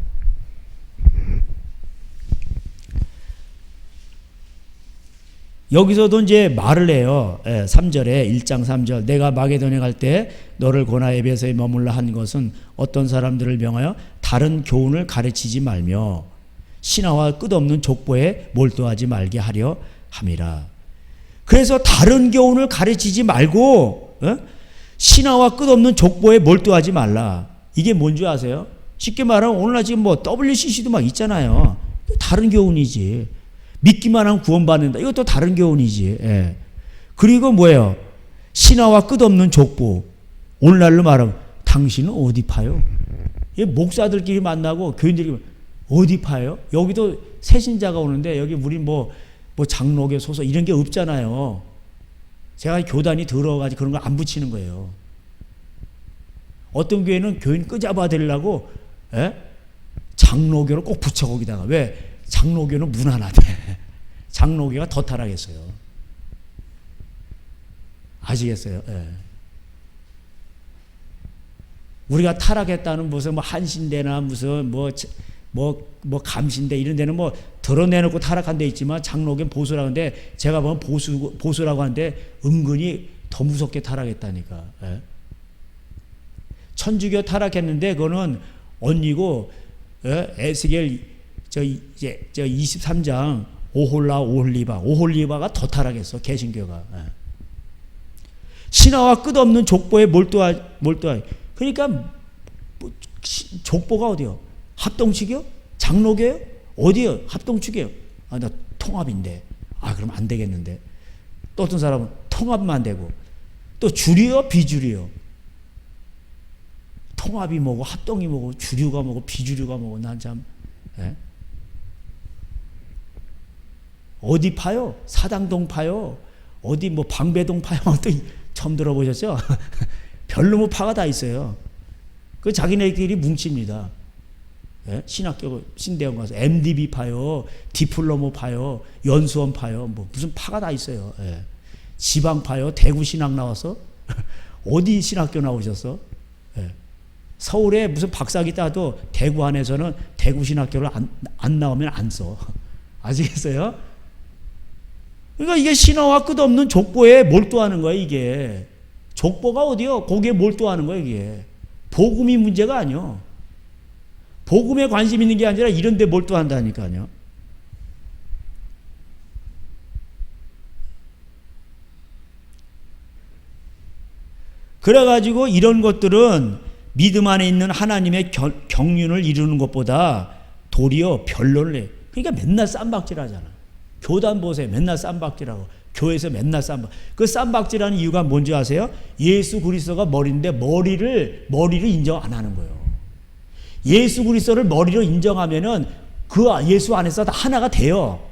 여기서도 이제 말을 해요. 3절에 1장 3절 내가 마게도냐 갈 때 너를 고나 에베소에 머물라 한 것은 어떤 사람들을 명하여 다른 교훈을 가르치지 말며 신화와 끝없는 족보에 몰두하지 말게 하려 함이라. 그래서 다른 교훈을 가르치지 말고 신화와 끝없는 족보에 몰두하지 말라. 이게 뭔지 아세요? 쉽게 말하면 오늘날 지금 뭐 WCC도 막 있잖아요. 다른 교훈이지. 믿기만 하면 구원받는다. 이것도 다른 교훈이지. 예. 그리고 뭐예요? 신화와 끝없는 족보. 오늘날로 말하면 당신은 어디 파요? 목사들끼리 만나고 교인들끼리 어디 파요? 여기도 새신자가 오는데 여기 우리 뭐 장로교 소속 이런 게 없잖아요. 제가 교단이 더러워가지고 그런 거 안 붙이는 거예요. 어떤 교회는 교인 끄잡아 드리려고 장로교를 꼭 붙여 거기다가. 왜? 장로교는 무난하대. 장로교가 더 타락했어요. 아시겠어요? 예. 우리가 타락했다는 무슨 한신대나 무슨 감신대 이런 데는 드러내놓고 타락한 데 있지만 장로교는 보수라는데 제가 보면 보수라고 하는데 은근히 더 무섭게 타락했다니까. 예. 천주교 타락했는데 그거는 언니고 에스겔 저 23장 오홀리바가 더 타락했어. 개신교가. 신화와 끝없는 족보에 몰두하. 그러니까 족보가 어디요? 합동측이요? 장로교요? 어디요? 합동측이요? 나 통합인데. 그럼 안 되겠는데. 또 어떤 사람은 통합만 되고 또 주류요? 비주류요? 통합이 뭐고 합동이 뭐고 주류가 뭐고 비주류가 뭐고 난 참. 어디 파요? 사당동 파요? 어디 방배동 파요? 또 처음 들어보셨죠? 별로 파가 다 있어요. 그 자기네끼리 뭉칩니다. 신학교 신대원 가서 MDB 파요, 디플로모 파요, 연수원 파요, 무슨 파가 다 있어요. 지방 파요, 대구 신학 나와서 어디 신학교 나오셨어? 서울에 무슨 박사기 따도 대구 안에서는 대구 신학교를 안 나오면 안 써. 아시겠어요? 그러니까 이게 신화와 끝없는 족보에 몰두하는 거예요, 이게. 족보가 어디요? 거기에 몰두하는 거예요, 이게. 복음이 문제가 아니요. 복음에 관심 있는 게 아니라 이런 데 몰두한다니까요. 그래가지고 이런 것들은 믿음 안에 있는 하나님의 경륜을 이루는 것보다 도리어 변론을 해. 그러니까 맨날 쌈박질 하잖아. 교단 보세요. 맨날 쌈박질하고. 교회에서 맨날 쌈박. 그 쌈박질하는 이유가 뭔지 아세요? 예수 그리스도가 머리인데 머리를 인정 안 하는 거예요. 예수 그리스도를 머리로 인정하면은 그 예수 안에서 다 하나가 돼요.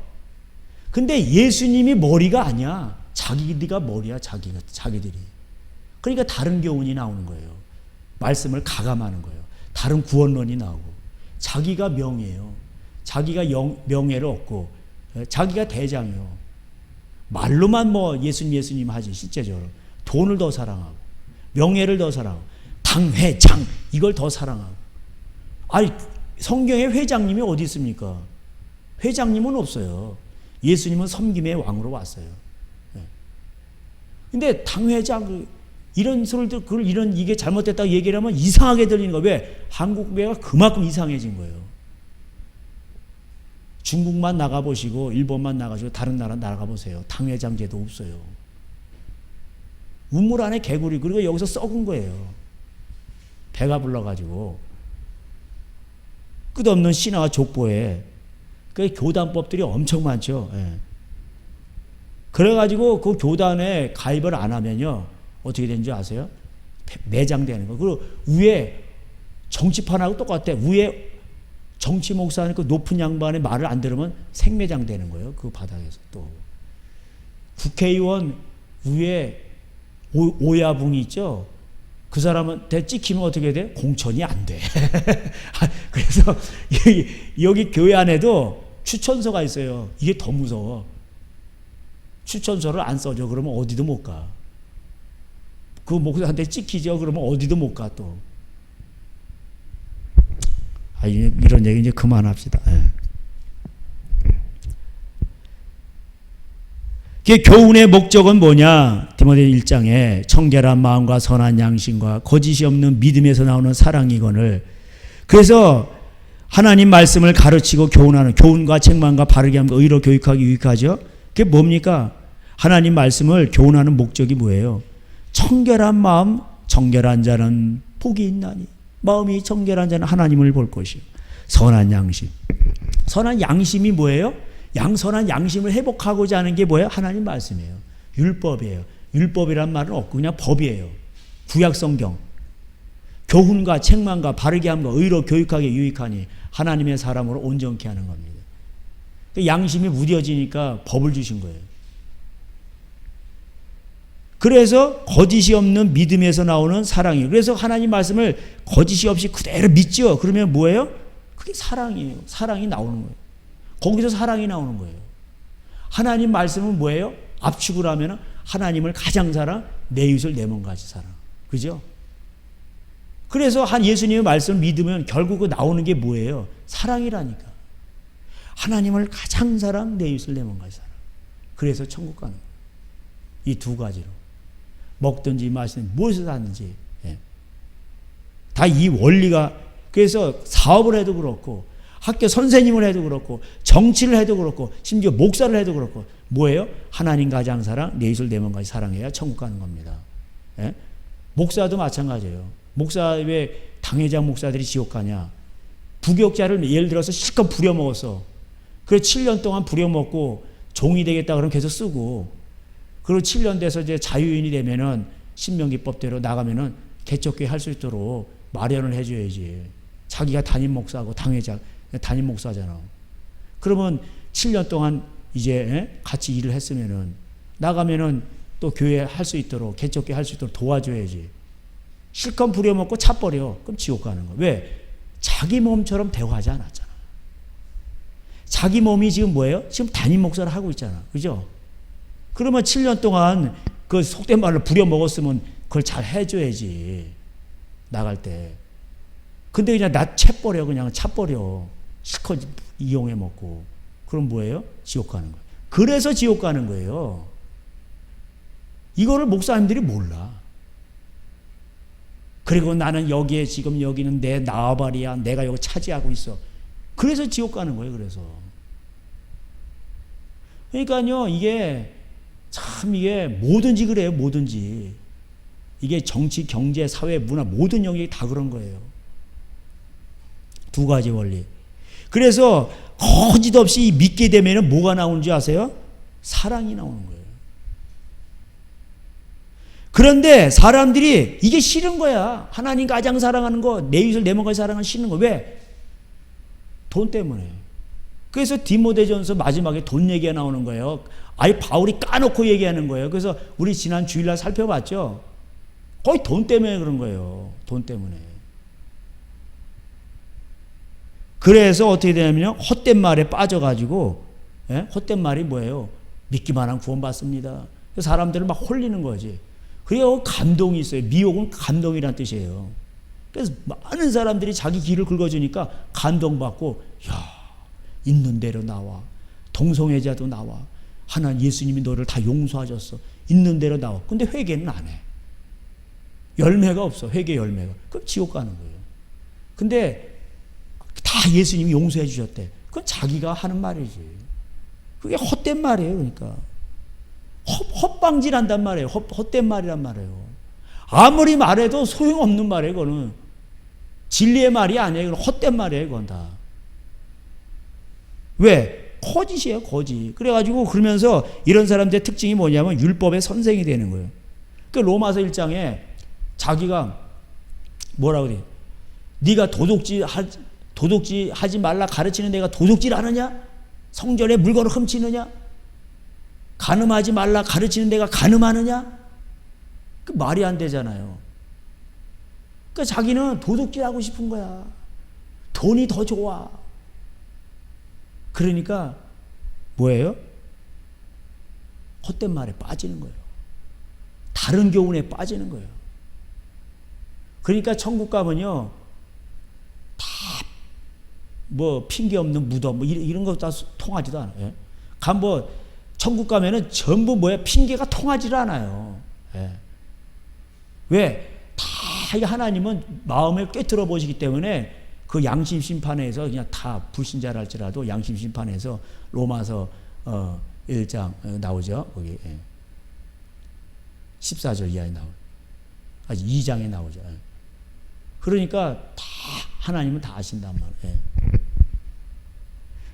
근데 예수님이 머리가 아니야. 자기가 머리야, 자기들이. 그러니까 다른 교훈이 나오는 거예요. 말씀을 가감하는 거예요. 다른 구원론이 나오고. 자기가 명예예요. 자기가 명예를 얻고, 자기가 대장이요. 말로만 뭐 예수님 하지, 실제적으로. 돈을 더 사랑하고, 명예를 더 사랑하고, 당회장, 이걸 더 사랑하고. 아니, 성경에 회장님이 어디 있습니까? 회장님은 없어요. 예수님은 섬김의 왕으로 왔어요. 근데 당회장, 이런 소리들, 이게 잘못됐다고 얘기를 하면 이상하게 들리는 거예요. 왜? 한국교회가 그만큼 이상해진 거예요. 중국만 나가보시고, 일본만 나가시고, 다른 나라 나가보세요. 당회장 제도 없어요. 우물 안에 개구리, 그리고 여기서 썩은 거예요. 배가 불러가지고. 끝없는 신화와 족보에 그 교단법들이 엄청 많죠. 예. 그래가지고 그 교단에 가입을 안 하면요, 어떻게 되는지 아세요? 매장되는 거. 그리고 위에 정치판하고 똑같아. 위에 정치 목사는 그 높은 양반의 말을 안 들으면 생매장되는 거예요. 그 바닥에서 또. 국회의원 위에 오야붕이 있죠. 그 사람한테 찍히면 어떻게 돼? 공천이 안 돼. 그래서 여기 교회 안에도 추천서가 있어요. 이게 더 무서워. 추천서를 안 써줘. 그러면 어디도 못 가. 그 목사한테 찍히죠. 그러면 어디도 못 가 또. 이런 얘기 이제 그만합시다. 교훈의 목적은 뭐냐? 디모데 1장에 청결한 마음과 선한 양심과 거짓이 없는 믿음에서 나오는 사랑이거늘. 그래서 하나님 말씀을 가르치고 교훈하는, 교훈과 책망과 바르게 함과 의로 교육하기 유익하죠. 그게 뭡니까? 하나님 말씀을 교훈하는 목적이 뭐예요? 청결한 마음, 청결한 자는 복이 있나니. 마음이 청결한 자는 하나님을 볼 것이요. 선한 양심. 선한 양심이 뭐예요? 선한 양심을 회복하고자 하는 게 뭐예요? 하나님 말씀이에요. 율법이에요. 율법이란 말은 없고 그냥 법이에요. 구약 성경. 교훈과 책망과 바르게 함과 의로 교육하게 유익하니 하나님의 사람으로 온전케 하는 겁니다. 양심이 무뎌지니까 법을 주신 거예요. 그래서 거짓이 없는 믿음에서 나오는 사랑이에요. 그래서 하나님 말씀을 거짓이 없이 그대로 믿죠. 그러면 뭐예요? 그게 사랑이에요. 사랑이 나오는 거예요. 거기서 사랑이 나오는 거예요. 하나님 말씀은 뭐예요? 압축을 하면 하나님을 가장 사랑, 내 이웃을 내 몸같이 사랑. 그죠? 그래서 예수님의 말씀을 믿으면 결국 그 나오는 게 뭐예요? 사랑이라니까. 하나님을 가장 사랑, 내 이웃을 내 몸같이 사랑. 그래서 천국 가는 거예요. 이 두 가지로. 먹든지 마시든지 무엇을 하든지. 다 이 원리가. 그래서 사업을 해도 그렇고 학교 선생님을 해도 그렇고 정치를 해도 그렇고 심지어 목사를 해도 그렇고 뭐예요? 하나님 가장 사랑, 내 이웃을 내 몸같이 사랑해야 천국 가는 겁니다. 예? 목사도 마찬가지예요. 목사 왜 당회장 목사들이 지옥 가냐? 부교육자를 예를 들어서 실컷 부려먹었어. 그래 7년 동안 부려먹고 종이 되겠다 그러면 계속 쓰고, 그리고 7년 돼서 이제 자유인이 되면은 신명기법대로 나가면은 개척교회 할 수 있도록 마련을 해줘야지. 자기가 담임 목사하고 당회장 담임 목사잖아. 그러면 7년 동안 이제 같이 일을 했으면은 나가면은 또 교회 할 수 있도록, 개척교회 할 수 있도록 도와줘야지. 실컷 부려먹고 차버려. 그럼 지옥 가는 거야. 왜? 자기 몸처럼 대화하지 않았잖아. 자기 몸이 지금 뭐예요? 지금 담임 목사를 하고 있잖아. 그죠? 그러면 7년 동안 그 속된 말로 부려먹었으면 그걸 잘 해줘야지. 나갈 때. 근데 그냥 채버려. 그냥 차버려. 실컷 이용해 먹고. 그럼 뭐예요? 지옥 가는 거예요. 그래서 지옥 가는 거예요. 이거를 목사님들이 몰라. 그리고 나는 여기에 지금 여기는 내 나와바리야. 내가 여기 차지하고 있어. 그래서 지옥 가는 거예요. 그래서. 그러니까요. 이게 뭐든지 그래요. 뭐든지. 이게 정치, 경제, 사회, 문화 모든 영역이 다 그런 거예요. 두 가지 원리. 그래서 거짓없이 믿게 되면 뭐가 나오는 줄 아세요? 사랑이 나오는 거예요. 그런데 사람들이 이게 싫은 거야. 하나님 가장 사랑하는 거, 내 이웃을 내 몸까지 사랑하는 싫은 거. 왜? 돈 때문에. 그래서 디모데전서 마지막에 돈 얘기가 나오는 거예요. 아예 바울이 까놓고 얘기하는 거예요. 그래서 우리 지난 주일날 살펴봤죠. 거의 돈 때문에 그런 거예요. 돈 때문에. 그래서 어떻게 되냐면요, 헛된 말에 빠져가지고, 헛된 말이 뭐예요? 믿기만 하면 구원받습니다. 사람들을 막 홀리는 거지. 그리고 감동이 있어요. 미혹은 감동이란 뜻이에요. 그래서 많은 사람들이 자기 길을 긁어주니까 감동받고, 야, 있는 대로 나와. 동성애자도 나와. 하나님 예수님이 너를 다 용서하셨어. 있는 대로 나와. 근데 회개는 안 해. 열매가 없어. 회개 열매가. 그럼 지옥 가는 거예요. 근데 다 예수님이 용서해 주셨대. 그건 자기가 하는 말이지. 그게 헛된 말이에요. 그러니까 헛방질 한단 말이에요. 헛된 말이란 말이에요. 아무리 말해도 소용없는 말이에요. 그거는 진리의 말이 아니에요. 그건 헛된 말이에요. 그건 다. 왜? 거짓이에요. 거짓. 그래가지고 그러면서 이런 사람들의 특징이 뭐냐면 율법의 선생이 되는 거예요. 그 로마서 1장에 자기가 뭐라고 그래? 네가 도둑질 하지 말라 가르치는 내가 도둑질 하느냐? 성전에 물건을 훔치느냐? 간음하지 말라 가르치는 내가 간음하느냐? 그 말이 안 되잖아요. 그러니까 자기는 도둑질하고 싶은 거야. 돈이 더 좋아. 그러니까 뭐예요? 헛된 말에 빠지는 거예요. 다른 교훈에 빠지는 거예요. 그러니까 천국 가면요, 다 뭐 핑계 없는 무덤 뭐 이런 거 다 통하지도 않아요. 뭐 천국 가면은 전부 뭐야, 핑계가 통하지를 않아요. 예. 왜? 다 이게 하나님은 마음을 꿰뚫어 보시기 때문에 그 양심 심판에서 그냥 다 불신자랄지라도 양심 심판에서 로마서 1장 나오죠. 거기 14절 이하에 나오죠. 아직 2장에 나오죠. 그러니까 다 하나님은 다 아신단 말이에요.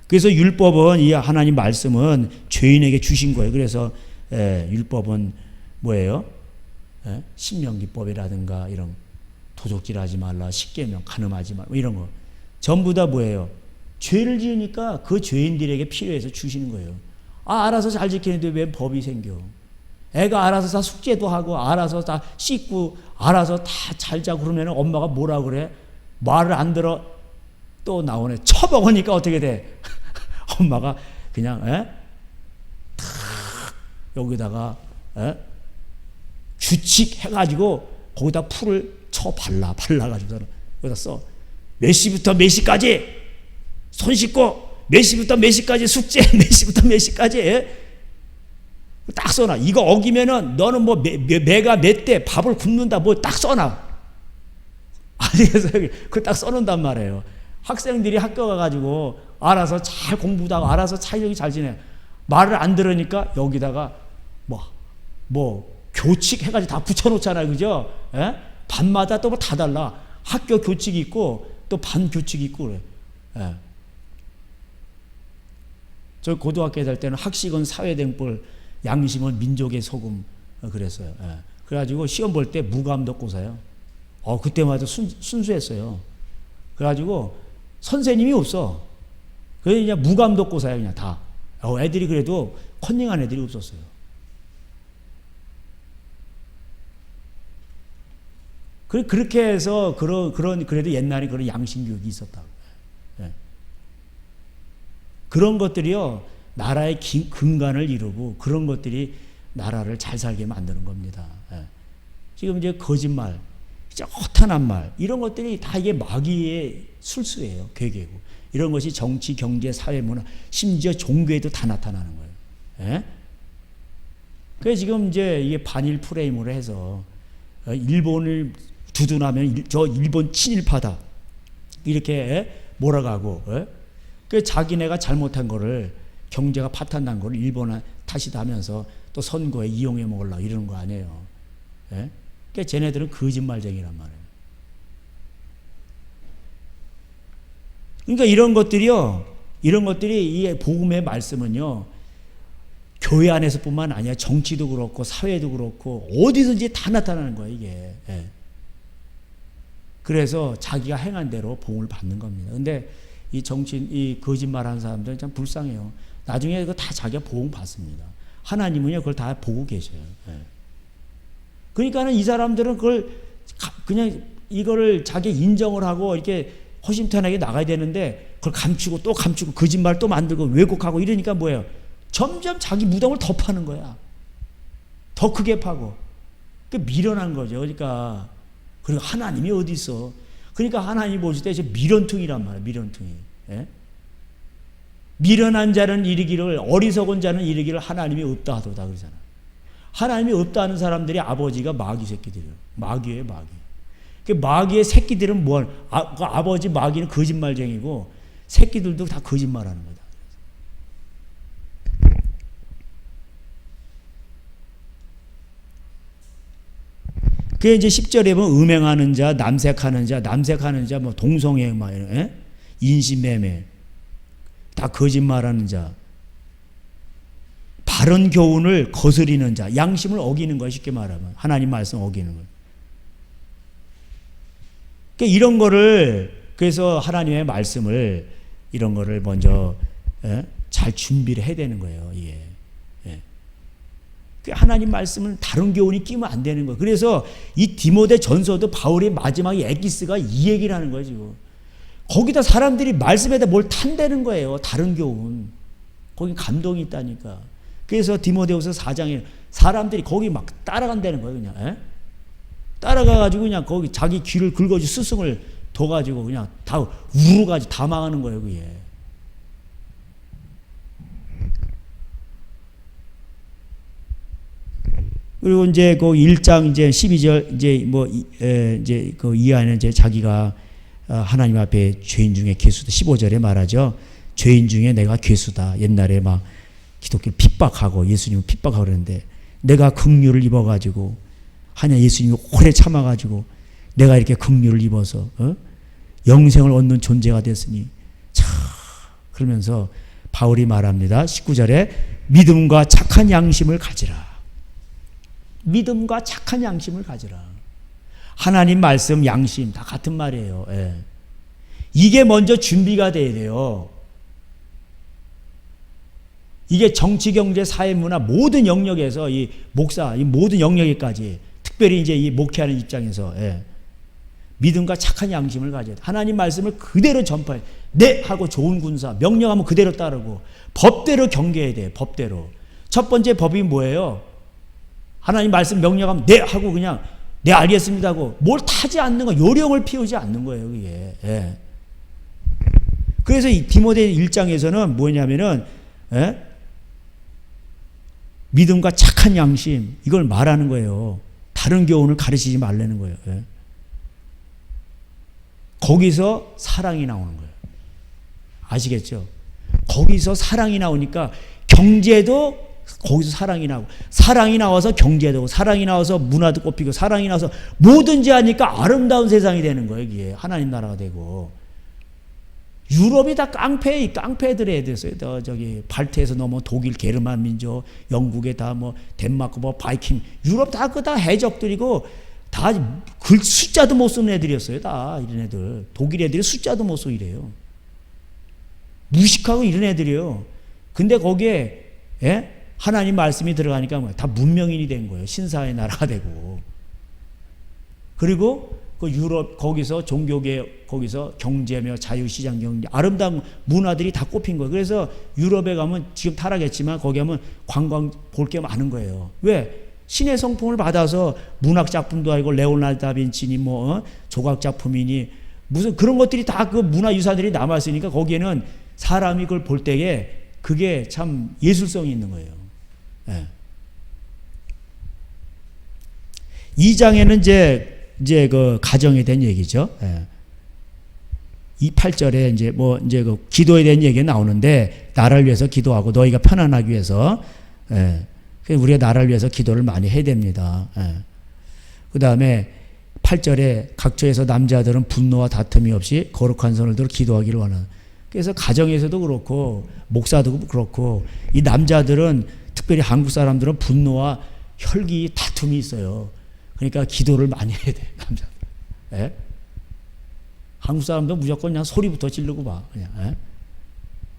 그래서 율법은, 이 하나님 말씀은 죄인에게 주신 거예요. 그래서 율법은 뭐예요? 신명기법이라든가 이런 도둑질하지 말라, 십계명, 간음하지 말라 이런 거 전부 다 뭐예요? 죄를 지으니까 그 죄인들에게 필요해서 주시는 거예요. 알아서 잘 지키는데 왜 법이 생겨? 애가 알아서 다 숙제도 하고 알아서 다 씻고 알아서 다 잘 자고 그러면 엄마가 뭐라 그래? 말을 안 들어 또 나오네. 처먹으니까 어떻게 돼? 엄마가 그냥 탁 여기다가 규칙 해가지고 거기다 풀을 쳐 발라가지고 여기다 써. 몇 시부터 몇 시까지 손 씻고, 몇 시부터 몇 시까지 숙제, 몇 시부터 몇 시까지 딱 써놔. 이거 어기면은 너는 뭐 매가 몇 대 밥을 굶는다 뭐 딱 써놔. 그래서 그 딱 써놓는단 말이에요. 학생들이 학교 가가지고 알아서 잘 공부도 하고 알아서 차이력이 잘 지내. 말을 안 들으니까 여기다가 뭐 교칙 해가지고 다 붙여놓잖아요. 그죠? 반마다 또 뭐 다 달라. 학교 교칙이 있고 또 반 교칙이 있고 그래. 저 고등학교에 살 때는 학식은 사회댕불, 양심은 민족의 소금 그랬어요. 그래가지고 시험 볼 때 무감독고사요. 그때마다 순수했어요. 그래가지고 선생님이 없어. 그래서 그냥 무감독고사야 그냥 다. 애들이 그래도 컨닝한 애들이 없었어요. 그렇게 해서 그래도 옛날에 그런 양심 교육이 있었다고. 그런 것들이요 나라의 근간을 이루고 그런 것들이 나라를 잘 살게 만드는 겁니다. 지금 이제 거짓말, 진짜 허탄한 말 이런 것들이 다 이게 마귀의 술수예요. 괴계고 이런 것이 정치, 경제, 사회, 문화, 심지어 종교에도 다 나타나는 거예요. 그래서 지금 이제 이게 반일 프레임으로 해서 일본을 두둔하면 저 일본 친일파다 이렇게 몰아가고, 그 자기네가 잘못한 거를 경제가 파탄난 거를 일본 탓이다 하면서 또 선거에 이용해 먹으려고 이러는 거 아니에요. 그러니까 쟤네들은 거짓말쟁이란 말이에요. 그러니까 이런 것들이 이 복음의 말씀은요 교회 안에서뿐만 아니라 정치도 그렇고 사회도 그렇고 어디든지 다 나타나는 거예요, 이게. 예. 그래서 자기가 행한 대로 복을 받는 겁니다. 근데 이 정치인, 이 거짓말하는 사람들은 참 불쌍해요. 나중에 그거 다 자기가 보응 받습니다. 하나님은요, 그걸 다 보고 계셔요. 예. 그러니까는 이 사람들은 그걸 그냥 이거를 자기 인정을 하고 이렇게 허심탄회하게 나가야 되는데 그걸 감추고 또 감추고 거짓말 또 만들고 왜곡하고 이러니까 뭐예요? 점점 자기 무덤을 더 파는 거야. 더 크게 파고. 그러니까 미련한 거죠. 그러니까 그리고 하나님이 어디 있어? 그러니까 하나님이 보실 때 미련퉁이란 말이야. 미련퉁이. 예? 미련한 자는 이르기를 어리석은 자는 이르기를 하나님이 없다 하도다 그러잖아. 하나님이 없다 하는 사람들이 아버지가 마귀 새끼들이에요. 마귀예요, 마귀. 그 마귀의 새끼들은 뭐 아버지 마귀는 거짓말쟁이고 새끼들도 다 거짓말하는 거다. 그게 이제 10절에 보면 음행하는 자, 남색하는 자, 뭐 동성애, 막 인신매매, 다 거짓말하는 자, 바른 교훈을 거스리는 자, 양심을 어기는 거야, 쉽게 말하면 하나님 말씀 어기는 거. 그러니까 이런 거를 그래서 하나님의 말씀을 이런 거를 먼저 잘 준비를 해야 되는 거예요. 예. 하나님 말씀은 다른 교훈이 끼면 안 되는 거예요. 그래서 이 디모데 전서도 바울의 마지막 에기스가 이 얘기를 하는 거예요, 지금. 거기다 사람들이 말씀에다 뭘 탄다는 거예요. 다른 교훈. 거기 감동이 있다니까. 그래서 디모데후서 4장에 사람들이 거기 막 따라간다는 거예요, 그냥. 에? 따라가가지고 그냥 거기 자기 귀를 긁어주 스승을 둬가지고 그냥 다 우르가지고 다 망하는 거예요, 그게. 그리고 이제 그 1장 이제 12절 이제 뭐 이제 그 이하에는 이제 자기가 하나님 앞에 죄인 중에 괴수다. 15절에 말하죠. 죄인 중에 내가 괴수다. 옛날에 막 기독교를 핍박하고 예수님을 핍박하고 그러는데 내가 긍휼을 입어가지고 하냐 예수님이 오래 참아가지고 내가 이렇게 긍휼을 입어서 영생을 얻는 존재가 됐으니 참 그러면서 바울이 말합니다. 19절에 믿음과 착한 양심을 가지라. 믿음과 착한 양심을 가지라. 하나님 말씀, 양심 다 같은 말이에요. 예. 이게 먼저 준비가 돼야 돼요. 이게 정치, 경제, 사회, 문화 모든 영역에서 이 목사, 이 모든 영역에까지 특별히 이제 이 목회하는 입장에서 믿음과 착한 양심을 가져야 돼. 하나님 말씀을 그대로 전파해. 네 하고 좋은 군사, 명령하면 그대로 따르고 법대로 경계해야 돼. 법대로. 첫 번째 법이 뭐예요? 하나님 말씀 명령하면 네 하고 그냥 네 알겠습니다 하고 뭘 타지 않는 거, 요령을 피우지 않는 거예요, 그게. 예. 그래서 이 디모데 1장에서는 뭐냐면은 믿음과 착한 양심 이걸 말하는 거예요. 다른 교훈을 가르치지 말라는 거예요. 예. 거기서 사랑이 나오는 거예요. 아시겠죠? 거기서 사랑이 나오니까 경제도 거기서 사랑이 나오고 사랑이 나와서 경제도 되고 사랑이 나와서 문화도 꼽히고 사랑이 나와서 뭐든지 하니까 아름다운 세상이 되는 거예요. 이게 하나님 나라가 되고 유럽이 다 깡패들에 됐어요. 저기 발트에서 넘어 독일 게르만 민족, 영국에 다 뭐 덴마크 뭐 바이킹, 유럽 다 그 다 해적들이고 다 글 숫자도 못 쓰는 애들이었어요. 다 이런 애들. 독일 애들이 숫자도 못 쓰고 이래요. 무식하고 이런 애들이에요. 근데 거기에 하나님 말씀이 들어가니까 뭐야? 다 문명인이 된 거예요. 신사의 나라가 되고. 그리고 그 유럽 거기서 종교계 거기서 경제며 자유시장 경제 아름다운 문화들이 다 꼽힌 거예요. 그래서 유럽에 가면 지금 타락했지만 거기 가면 관광 볼 게 많은 거예요. 왜? 신의 성품을 받아서 문학 작품도 아니고 레오나르도 다빈치니 뭐 조각 작품이니 무슨 그런 것들이 다 그 문화 유산들이 남아 있으니까 거기에는 사람이 그걸 볼 때에 그게 참 예술성이 있는 거예요. 예. 2장에는 이제 그 가정에 대한 얘기죠. 예. 이 8절에 이제 그 기도에 대한 얘기가 나오는데 나라를 위해서 기도하고 너희가 편안하기 위해서 우리가 나라를 위해서 기도를 많이 해야 됩니다. 그 다음에 8절에 각처에서 남자들은 분노와 다툼이 없이 거룩한 손을 들어 기도하기를 원하는. 그래서 가정에서도 그렇고 목사도 그렇고 이 남자들은 특별히 한국 사람들은 분노와 혈기 다툼이 있어요. 그러니까 기도를 많이 해야 돼, 남자들. 예? 한국 사람도 무조건 그냥 소리부터 지르고 봐. 그냥. 예?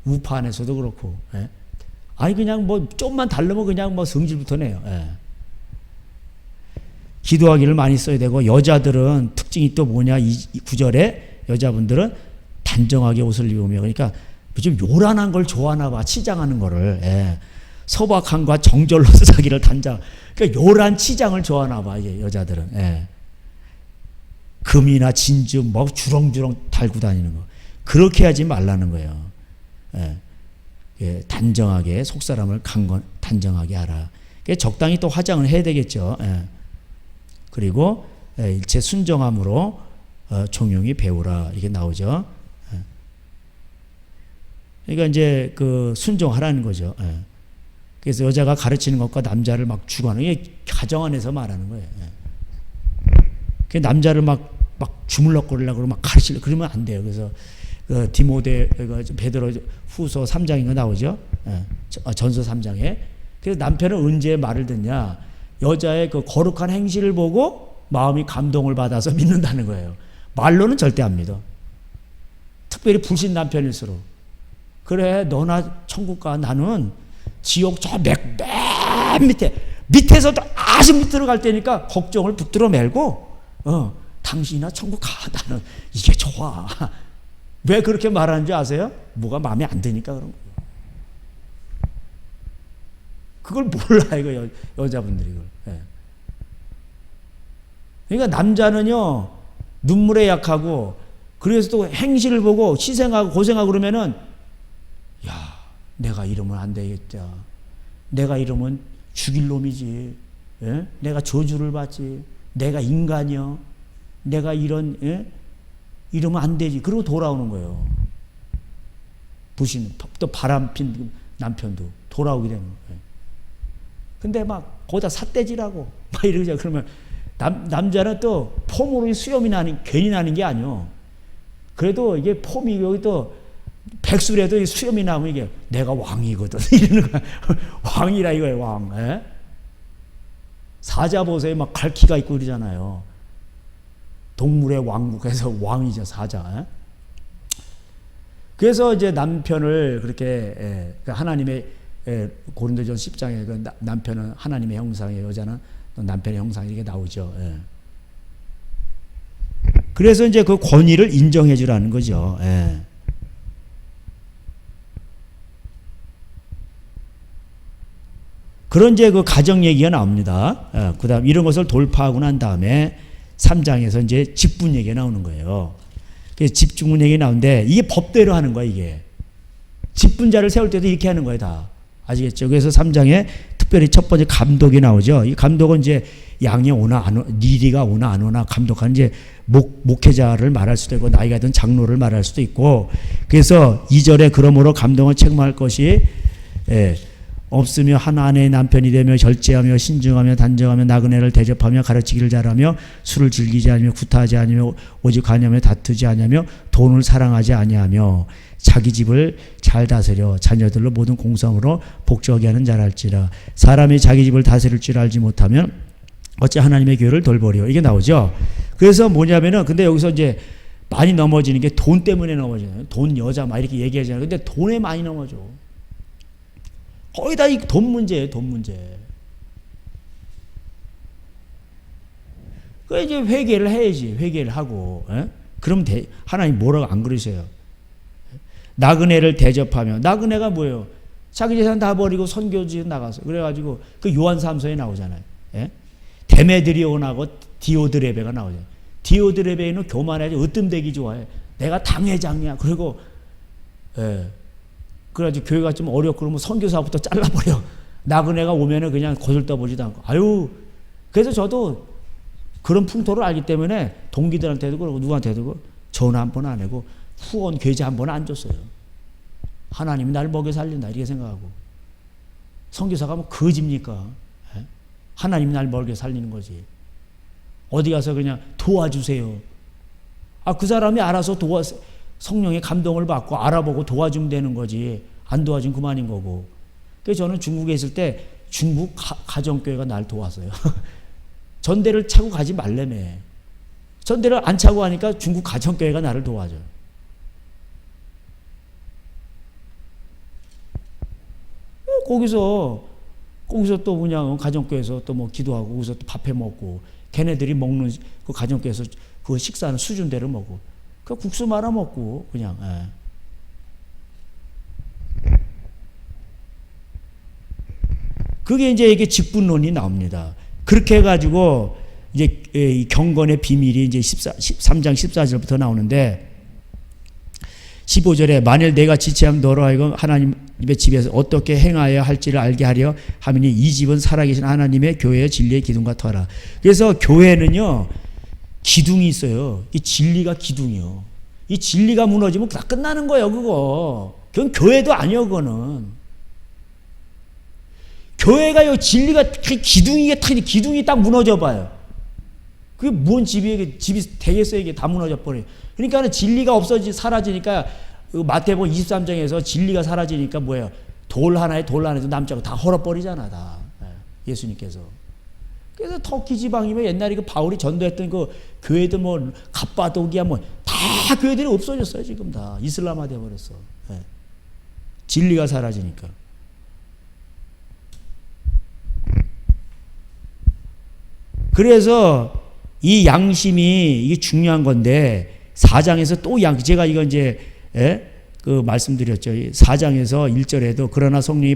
우파 안에서도 그렇고. 예? 아니 그냥 뭐 좀만 달르면 그냥 뭐 성질부터 내요. 예? 기도하기를 많이 써야 되고, 여자들은 특징이 또 뭐냐, 이 구절에 여자분들은 단정하게 옷을 입으며, 그러니까 좀 요란한 걸 좋아하나 봐, 치장하는 거를. 예. 소박함과 정절로 사기를 단장, 그러니까 요란 치장을 좋아하나 봐, 이게 여자들은. 예. 금이나 진주 뭐 주렁주렁 달고 다니는 거, 그렇게 하지 말라는 거예요. 예. 예. 단정하게, 속사람을 단정하게 하라. 적당히 또 화장을 해야 되겠죠. 예. 그리고 일체 순정함으로 종용이 배우라, 이렇게 나오죠. 그러니까 이제 그 순종하라는 거죠. 그래서 여자가 가르치는 것과 남자를 막 주관하는, 이게 가정 안에서 말하는 거예요. 그 남자를 막 주물럭거리려고 그러면 막 가르치려고 그러면 안 돼요. 그래서 그 디모데 베드로 후서 3장인 거 나오죠. 전서 3장에. 그래서 남편은 언제 말을 듣냐, 여자의 그 거룩한 행실을 보고 마음이 감동을 받아서 믿는다는 거예요. 말로는 절대 안 믿어. 특별히 불신 남편일수록. 그래, 너나 천국 가, 나는 지옥 저 맨 밑에서도 아주 밑으로 갈 때니까 걱정을 붙들어 매고, 당신이나 천국 가, 나는 이게 좋아. 왜 그렇게 말하는지 아세요? 뭐가 마음에 안 드니까 그런 거예요. 그걸 몰라, 이거 여자분들이. 그걸. 예. 그러니까 남자는요, 눈물에 약하고, 그래서 또 행실을 보고 희생하고 고생하고 그러면은, 야, 내가 이러면 안 되겠다. 내가 이러면 죽일 놈이지. 예? 내가 저주를 받지. 내가 인간이요. 내가 이러면 안 되지. 그러고 돌아오는 거예요. 부신, 또 바람핀 남편도 돌아오게 되는 거예요. 근데 막 거기다 삿대질하고 막 이러죠. 그러면 남자는 또 폼으로 수염이 괜히 나는 게 아니요. 그래도 이게 폼이 여기 또 백수라도 수염이 나면 이게 내가 왕이거든 이러는 거야. 왕이라 이거예요, 왕. 예? 사자 보세요, 막 갈퀴가 있고 그러잖아요. 동물의 왕국에서 왕이죠, 사자. 예? 그래서 이제 남편을 그렇게 하나님의 고린도전서 10장에 그 남편은 하나님의 형상이에요, 여자는 남편의 형상, 이게 나오죠. 예. 그래서 이제 그 권위를 인정해 주라는 거죠. 예. 그런 이제 그 가정 얘기가 나옵니다. 예. 그다음 이런 것을 돌파하고 난 다음에 3장에서 이제 직분 얘기가 나오는 거예요. 그래서 직분 얘기 나오는데 이게 법대로 하는 거야, 이게. 직분자를 세울 때도 이렇게 하는 거예요, 다. 아시겠죠? 그래서 3장에 특별히 첫 번째 감독이 나오죠. 이 감독은 이제 양이 오나 안 오나, 니리가 오나 안 오나 감독하는 이제 목회자를 말할 수도 있고, 나이가 든 장로를 말할 수도 있고. 그래서 2절에 그러므로 감독은 책망할 것이 없으며 한 아내의 남편이 되며 절제하며 신중하며 단정하며 나그네를 대접하며 가르치기를 잘하며 술을 즐기지 않으며 구타하지 않으며 오직 관여하며 다투지 않으며 돈을 사랑하지 아니하며 자기 집을 잘 다스려 자녀들로 모든 공성으로 복주하게 하는 자랄지라. 사람이 자기 집을 다스릴 줄 알지 못하면 어찌 하나님의 교회를 돌보리요. 이게 나오죠. 그래서 뭐냐면은, 근데 여기서 이제 많이 넘어지는 게 돈 때문에 넘어지는, 돈, 여자 막 이렇게 얘기하잖아요. 근데 돈에 많이 넘어져. 거의 다 이 돈 문제예요, 돈 문제. 그 이제 회개를 해야지, 회개를 하고. 그럼 하나님 뭐라고 안 그러세요? 나그네를 대접하며, 나그네가 뭐예요? 자기 재산 다 버리고 선교지 나가서. 그래가지고 그 요한 3서에 나오잖아요. 데메드리온하고 디오드레베가 나오잖아요. 디오드레베는 교만해서 으뜸되기 좋아해. 내가 당회장이야. 그리고 그래가지고 교회가 좀 어렵고 그러면 선교사부터 잘라버려. 나그네가 오면은 그냥 거들떠보지도 않고. 아유, 그래서 저도 그런 풍토를 알기 때문에 동기들한테도 그러고 누구한테도 전화 한 번 안 하고 후원 계좌 한 번 안 줬어요. 하나님이 나를 먹여 살린다 이렇게 생각하고. 선교사가 뭐 거짓입니까? 하나님이 나를 먹여 살리는 거지. 어디 가서 그냥 도와주세요. 그 사람이 알아서 성령의 감동을 받고 알아보고 도와주면 되는 거지. 안 도와주면 그만인 거고. 그래서 저는 중국에 있을 때 중국 가정교회가 날 도왔어요. 전대를 차고 가지 말래며. 전대를 안 차고 하니까 중국 가정교회가 나를 도와줘요. 거기서 또 그냥 가정교회에서 또 뭐 기도하고 거기서 또 밥해 먹고 걔네들이 먹는 그 가정교회에서 그 식사하는 수준대로 먹고 그 국수 말아 먹고 그냥. 예. 그게 이제 이게 직분론이 나옵니다. 그렇게 해가지고 이제 이 경건의 비밀이 이제 13장 14절부터 나오는데 15절에 만일 내가 지체하면 너로 하여금 하나님의 집에서 어떻게 행하여야 할지를 알게 하려 하면이 이 집은 살아계신 하나님의 교회의 진리의 기둥과 터라. 그래서 교회는요 기둥이 있어요. 이 진리가 기둥이요. 이 진리가 무너지면 다 끝나는 거예요. 그건 교회도 아니요. 그거는 교회가요 진리가 기둥이 딱 무너져 봐요. 그게 뭔 집이 되겠어요? 이게 다 무너져 버려요. 그러니까 진리가 사라지니까 마태복음 23장에서 진리가 사라지니까 뭐예요? 돌 하나에도 남지 않고 다 헐어버리잖아, 다. 예수님께서. 그래서 터키 지방이면 옛날에 그 바울이 전도했던 그 교회들 뭐 갑바도기야 뭐 다 교회들이 없어졌어요, 지금 다. 이슬람화 돼 버렸어. 진리가 사라지니까. 그래서 이 양심이 이게 중요한 건데 4장에서 또 제가 이거 이제 그 말씀드렸죠. 4장에서 1절에도 그러나 성령이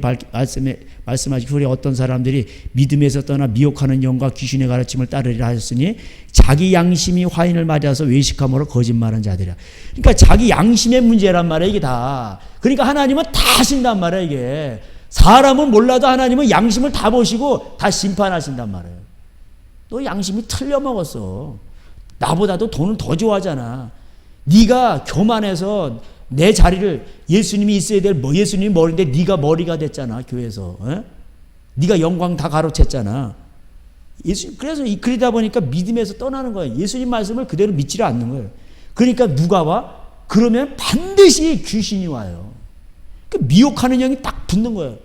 말씀하시기 후에 어떤 사람들이 믿음에서 떠나 미혹하는 영과 귀신의 가르침을 따르리라 하셨으니 자기 양심이 화인을 맞아서 외식함으로 거짓말한 자들이야. 그러니까 자기 양심의 문제란 말이야 이게 다. 그러니까 하나님은 다 하신단 말이야 이게. 사람은 몰라도 하나님은 양심을 다 보시고 다 심판하신단 말이에요. 너 양심이 틀려먹었어. 나보다도 돈을 더 좋아하잖아. 네가 교만해서 내 자리를 예수님이 있어야 될 예수님이 머리인데 네가 머리가 됐잖아 교회에서. 네가 영광 다 가로챘잖아. 그래서 그러다 보니까 믿음에서 떠나는 거예요. 예수님 말씀을 그대로 믿지를 않는 거예요. 그러니까 누가 와? 그러면 반드시 귀신이 와요. 그 미혹하는 영이 딱 붙는 거예요.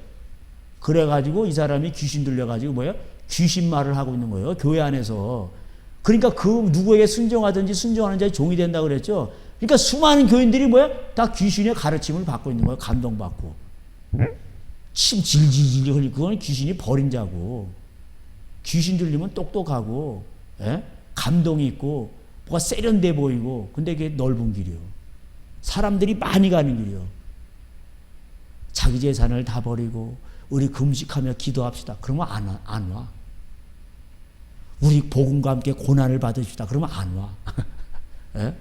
그래가지고 이 사람이 귀신 들려가지고 뭐예요? 귀신 말을 하고 있는 거예요. 교회 안에서. 그러니까 그 누구에게 순종하든지 순종하는 자의 종이 된다 그랬죠. 그러니까 수많은 교인들이 뭐야? 다 귀신의 가르침을 받고 있는 거예요. 감동받고. 침 질질질 흘리고 그건 귀신이 버린 자고. 귀신 들리면 똑똑하고 감동이 있고 뭐가 세련돼 보이고 근데 그게 넓은 길이요. 사람들이 많이 가는 길이요. 자기 재산을 다 버리고 우리 금식하며 기도합시다. 그러면 안 와. 우리 복음과 함께 고난을 받으십시다. 그러면 안 와. 예?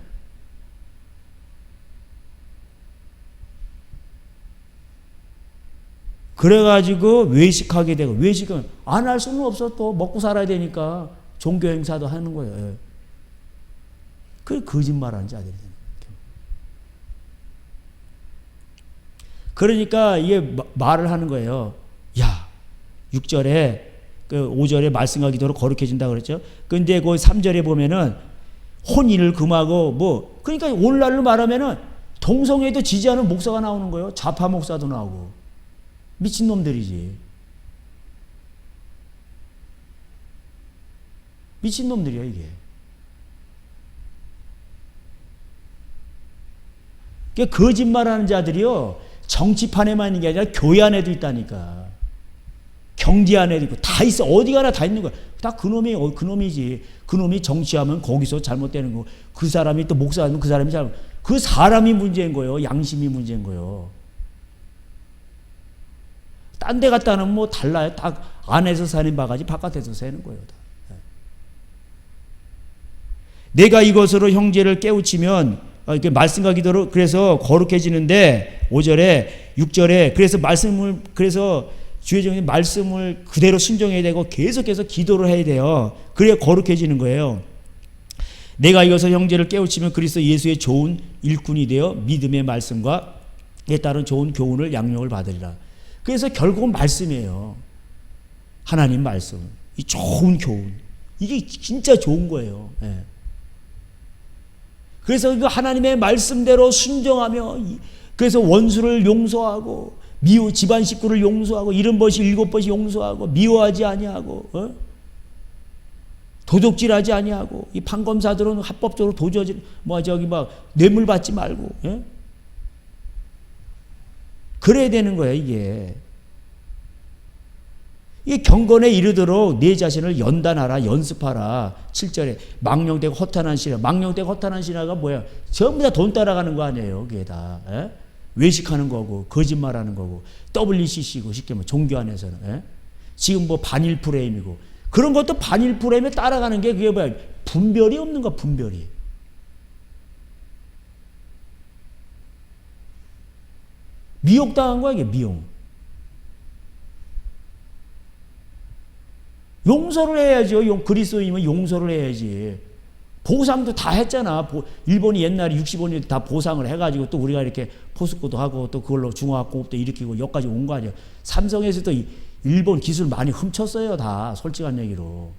그래가지고 외식하게 되고 외식은 안 할 수는 없어. 또 먹고 살아야 되니까 종교 행사도 하는 거예요. 예. 그 거짓말하는 자들이 되는 거예요. 그러니까 이게 말을 하는 거예요. 야, 6절에 그 5절에 말씀과 기도로 거룩해진다 그랬죠. 근데 그 3절에 보면은 혼인을 금하고 뭐 그러니까 오늘날로 말하면은 동성애도 지지하는 목사가 나오는 거예요. 좌파 목사도 나오고 미친놈들이지. 미친놈들이야 이게. 그러니까 거짓말하는 자들이요 정치판에만 있는 게 아니라 교회 안에도 있다니까. 경제 안에도 있고 다 있어. 어디 가나 다 있는 거야. 다 그놈이지. 그놈이 정치하면 거기서 잘못되는 거. 그 사람이 또 목사하면 그 사람이 잘못. 그 사람이 문제인 거예요. 양심이 문제인 거예요. 딴 데 갔다는 뭐 달라요. 다 안에서 사는 바가지 바깥에서 사는 거예요. 다. 내가 이것으로 형제를 깨우치면 이렇게 말씀과 기도로 그래서 거룩해지는데 5절에 6절에 그래서 말씀을 그래서 주의 종이 말씀을 그대로 순종해야 되고 계속해서 기도를 해야 돼요. 그래야 거룩해지는 거예요. 내가 이것을 형제를 깨우치면 그리스도 예수의 좋은 일꾼이 되어 믿음의 말씀과 이에 따른 좋은 교훈을 양육을 받으리라. 그래서 결국은 말씀이에요. 하나님 말씀. 이 좋은 교훈. 이게 진짜 좋은 거예요. 예. 그래서 그 하나님의 말씀대로 순종하며 그래서 원수를 용서하고 집안 식구를 용서하고 70번씩 7번씩 용서하고 미워하지 아니하고 도둑질하지 아니하고 이 판검사들은 합법적으로 뇌물 받지 말고 그래야 되는 거예요. 이게 경건에 이르도록 내 자신을 연단하라, 연습하라. 7절에 망령되고 허탄한 신하. 망령되고 허탄한 신하가 뭐야? 전부 다 돈 따라가는 거 아니에요. 그게 다 외식하는 거고 거짓말하는 거고 WCC고 쉽게 말하면 종교 안에서는 지금 뭐 반일 프레임이고 그런 것도 반일 프레임에 따라가는 게 그게 뭐야? 분별이 없는 거야. 분별이. 미혹당한 거야. 이게 미혹. 용서를 해야죠. 그리스도인이면 용서를 해야지. 보상도 다 했잖아. 일본이 옛날에 65년 다 보상을 해가지고 또 우리가 이렇게 포스코도 하고 또 그걸로 중화학공업도 일으키고 여기까지 온 거 아니야. 삼성에서도 일본 기술 많이 훔쳤어요. 다 솔직한 얘기로.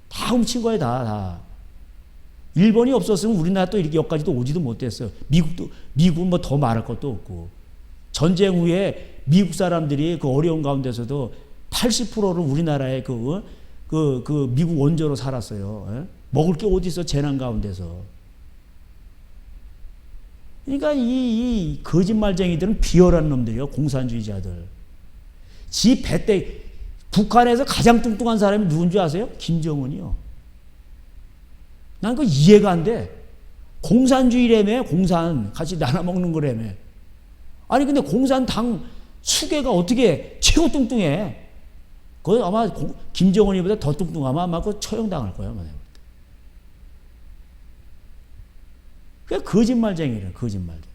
다 훔친 거예요. 다. 일본이 없었으면 우리나라 또 이렇게 여기까지도 오지도 못했어요. 미국은 뭐 더 말할 것도 없고. 전쟁 후에 미국 사람들이 그 어려운 가운데서도 80%를 우리나라의 그 미국 원조로 살았어요. 먹을 게 어디 있어? 재난 가운데서. 그러니까 이 거짓말쟁이들은 비열한 놈들이요. 공산주의자들. 지 배 때 북한에서 가장 뚱뚱한 사람이 누군지 아세요? 김정은이요. 난 그거 이해가 안 돼. 공산주의라며. 공산 같이 나눠 먹는 거라며. 아니 근데 공산당 수계가 어떻게 최고 뚱뚱해? 그거 아마 김정은이보다 더 뚱뚱하면 아마 그 처형당할 거야. 그게 거짓말쟁이래. 거짓말쟁이.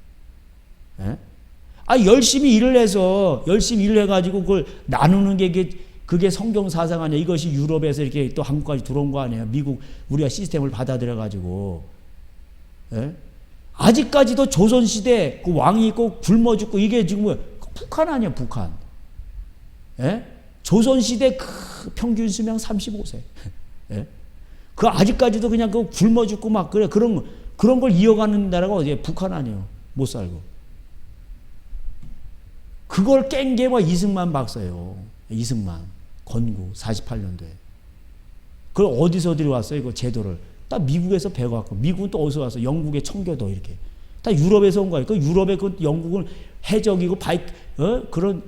열심히 일을 해서 열심히 일을 해가지고 그걸 나누는 게 그게 성경 사상 아니야. 이것이 유럽에서 이렇게 또 한국까지 들어온 거 아니에요. 미국 우리가 시스템을 받아들여가지고. 아직까지도 조선시대 그 왕이 있고 굶어 죽고 이게 지금 뭐야? 북한 아니야. 북한. 조선시대 그 평균 수명 35세. 그 아직까지도 그냥 그 굶어 죽고 막 그래. 그런 걸 이어가는 나라가 어디에? 북한 아니에요. 못 살고. 그걸 깬 게 뭐 이승만 박사예요. 이승만. 건국 48년도에. 그걸 어디서 들여왔어요? 그 제도를. 다 미국에서 배워왔고. 미국은 또 어디서 왔어? 영국의 청교도 이렇게. 다 유럽에서 온 거예요. 그 유럽의 그 영국을 해적이고 그런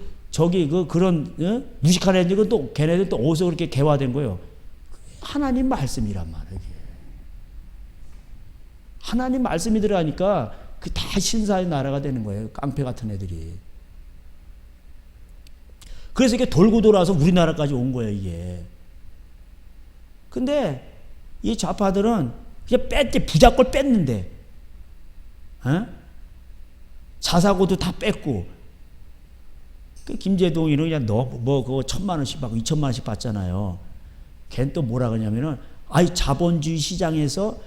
그런 무식한 애들은 또 걔네들 또 어디서 그렇게 개화된 거예요? 하나님 말씀이란 말이에요. 하나님 말씀이 들어가니까 그 다 신사의 나라가 되는 거예요. 깡패 같은 애들이. 그래서 이게 돌고 돌아서 우리나라까지 온 거예요, 이게. 근데 이 좌파들은 그냥 뺐지, 부자꼴 뺐는데, 자사고도 다 뺐고, 그 김재동이는 그냥 그거 1,000만 원씩 받고 2,000만 원씩 받잖아요. 걔는 또 뭐라 그러냐면은, 자본주의 시장에서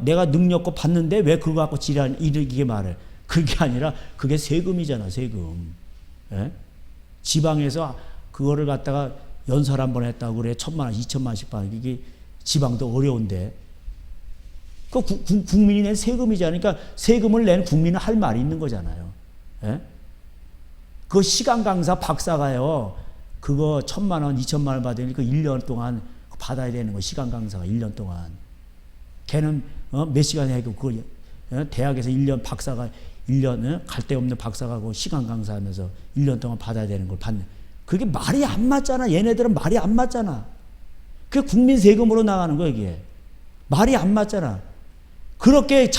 내가 능력껏 받는데 왜 그거 갖고 이렇게 말해. 그게 아니라 그게 세금이잖아, 세금. 지방에서 그거를 갖다가 연설 한번 했다고 그래. 1,000만 원, 2,000만 원씩 받는 이게 지방도 어려운데. 그 국민이 낸 세금이잖아요. 그러니까 세금을 낸 국민은 할 말이 있는 거잖아요. 그 시간 강사 박사가요. 그거 1,000만 원, 2,000만 원 받으니 그 1년 동안 받아야 되는 거. 시간 강사가 1년 동안. 걔는 몇 시간 해고 그 대학에서 1년 박사가 1년 갈 데 없는 박사가 그 시간 강사하면서 1년 동안 받아야 되는 걸 받는. 그게 말이 안 맞잖아. 얘네들은 말이 안 맞잖아. 그게 국민 세금으로 나가는 거야, 이게. 말이 안 맞잖아. 그렇게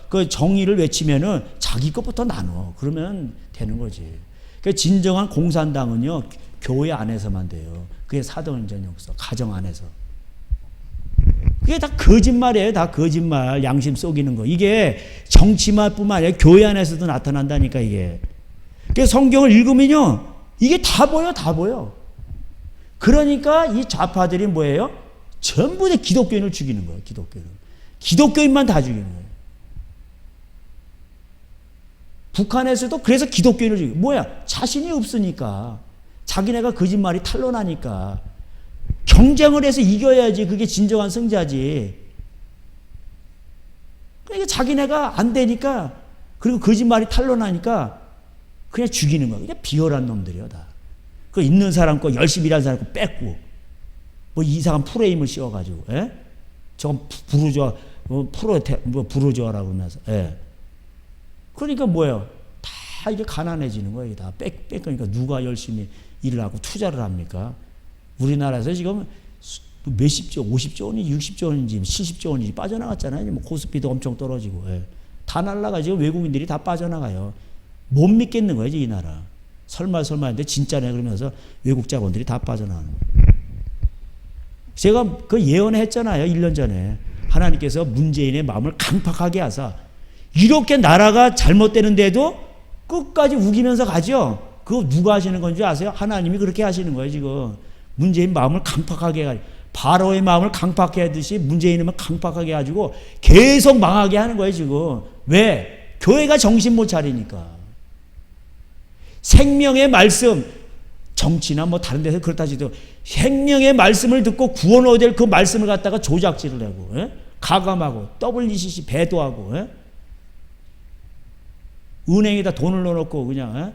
그 정의를 외치면은 자기 것부터 나눠. 그러면 되는 거지. 그 진정한 공산당은요, 교회 안에서만 돼요. 그게 사도행전이 없어. 가정 안에서. 그게 다 거짓말이에요. 다 거짓말. 양심 속이는 거. 이게 정치만뿐만 아니라 교회 안에서도 나타난다니까, 이게. 그래서 성경을 읽으면요, 이게 다 보여, 다 보여. 그러니까 이 좌파들이 뭐예요? 전부 다 기독교인을 죽이는 거예요, 기독교인을. 기독교인만 다 죽이는 거예요. 북한에서도 그래서 기독교인을 죽이고, 뭐야? 자신이 없으니까. 자기네가 거짓말이 탄로나니까. 경쟁을 해서 이겨야지. 그게 진정한 승자지. 그러니까 자기네가 안 되니까, 그리고 거짓말이 탄로나니까 그냥 죽이는 거야. 그냥 비열한 놈들이야 다. 그 있는 사람 거 열심히 일하는 사람 거 뺏고 뭐 이상한 프레임을 씌워가지고, 예? 저건 부르주아, 부르주아라고 그러면서, 예. 그러니까 뭐예요? 다 이게 가난해지는 거예요. 다 뺏으니까 누가 열심히 일을 하고 투자를 합니까? 우리나라에서 지금 몇십조, 50조 원인지 60조 원인지 70조 원인지 빠져나갔잖아요. 뭐 코스피도 엄청 떨어지고, 예. 다 날라가지고 외국인들이 다 빠져나가요. 못 믿겠는 거예요, 이 나라. 설마 했는데 진짜네 그러면서 외국 자본들이 다 빠져나가는 거예요. 제가 그 예언했잖아요. 1년 전에. 하나님께서 문재인의 마음을 강팍하게 하사 이렇게 나라가 잘못되는데도 끝까지 우기면서 가죠. 그거 누가 하시는 건지 아세요? 하나님이 그렇게 하시는 거예요. 지금 문재인 마음을 강팍하게 해. 바로의 마음을 강팍하게 하듯이 문재인의 마음을 강팍하게 해가지고 계속 망하게 하는 거예요. 지금. 왜? 교회가 정신 못 차리니까. 생명의 말씀, 정치나 뭐 다른 데서 그렇다 해도 생명의 말씀을 듣고 구원 얻을 그 말씀을 갖다가 조작질을 하고, 예? 가감하고 WCC 배도하고, 예? 은행에다 돈을 넣어놓고 그냥, 예?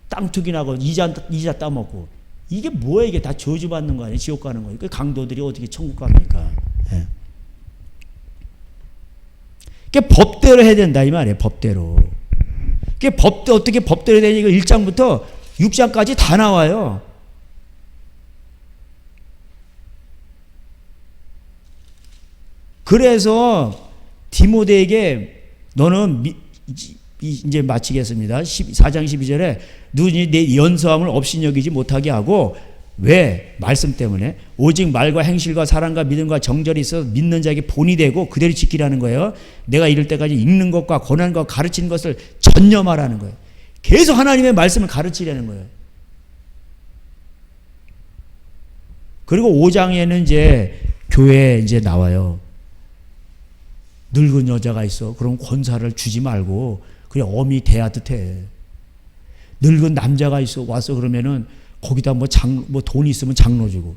땅 투기나고 이자 따먹고, 이게 뭐야? 이게 다 저주받는 거 아니에요? 지옥 가는 거예요. 그 강도들이 어떻게 천국 갑니까? 예. 그게 법대로 해야 된다 이 말이에요. 법대로. 그게 어떻게 법대로 되니? 이거 1장부터 6장까지 다 나와요. 그래서 디모데에게 너는 이제 마치겠습니다. 4장 12절에 누구니 내 연소함을 업신여기지 못하게 하고, 왜? 말씀 때문에 오직 말과 행실과 사랑과 믿음과 정절이 있어 믿는 자에게 본이 되고 그대로 지키라는 거예요. 내가 이럴 때까지 읽는 것과 권한과 가르치는 것을 전념하라는 거예요. 계속 하나님의 말씀을 가르치려는 거예요. 그리고 5장에는 이제 교회에 이제 나와요. 늙은 여자가 있어. 그럼 권사를 주지 말고 그냥 어미 대하듯 해. 늙은 남자가 있어. 와서 그러면은 거기다 뭐 돈 있으면 장로 주고,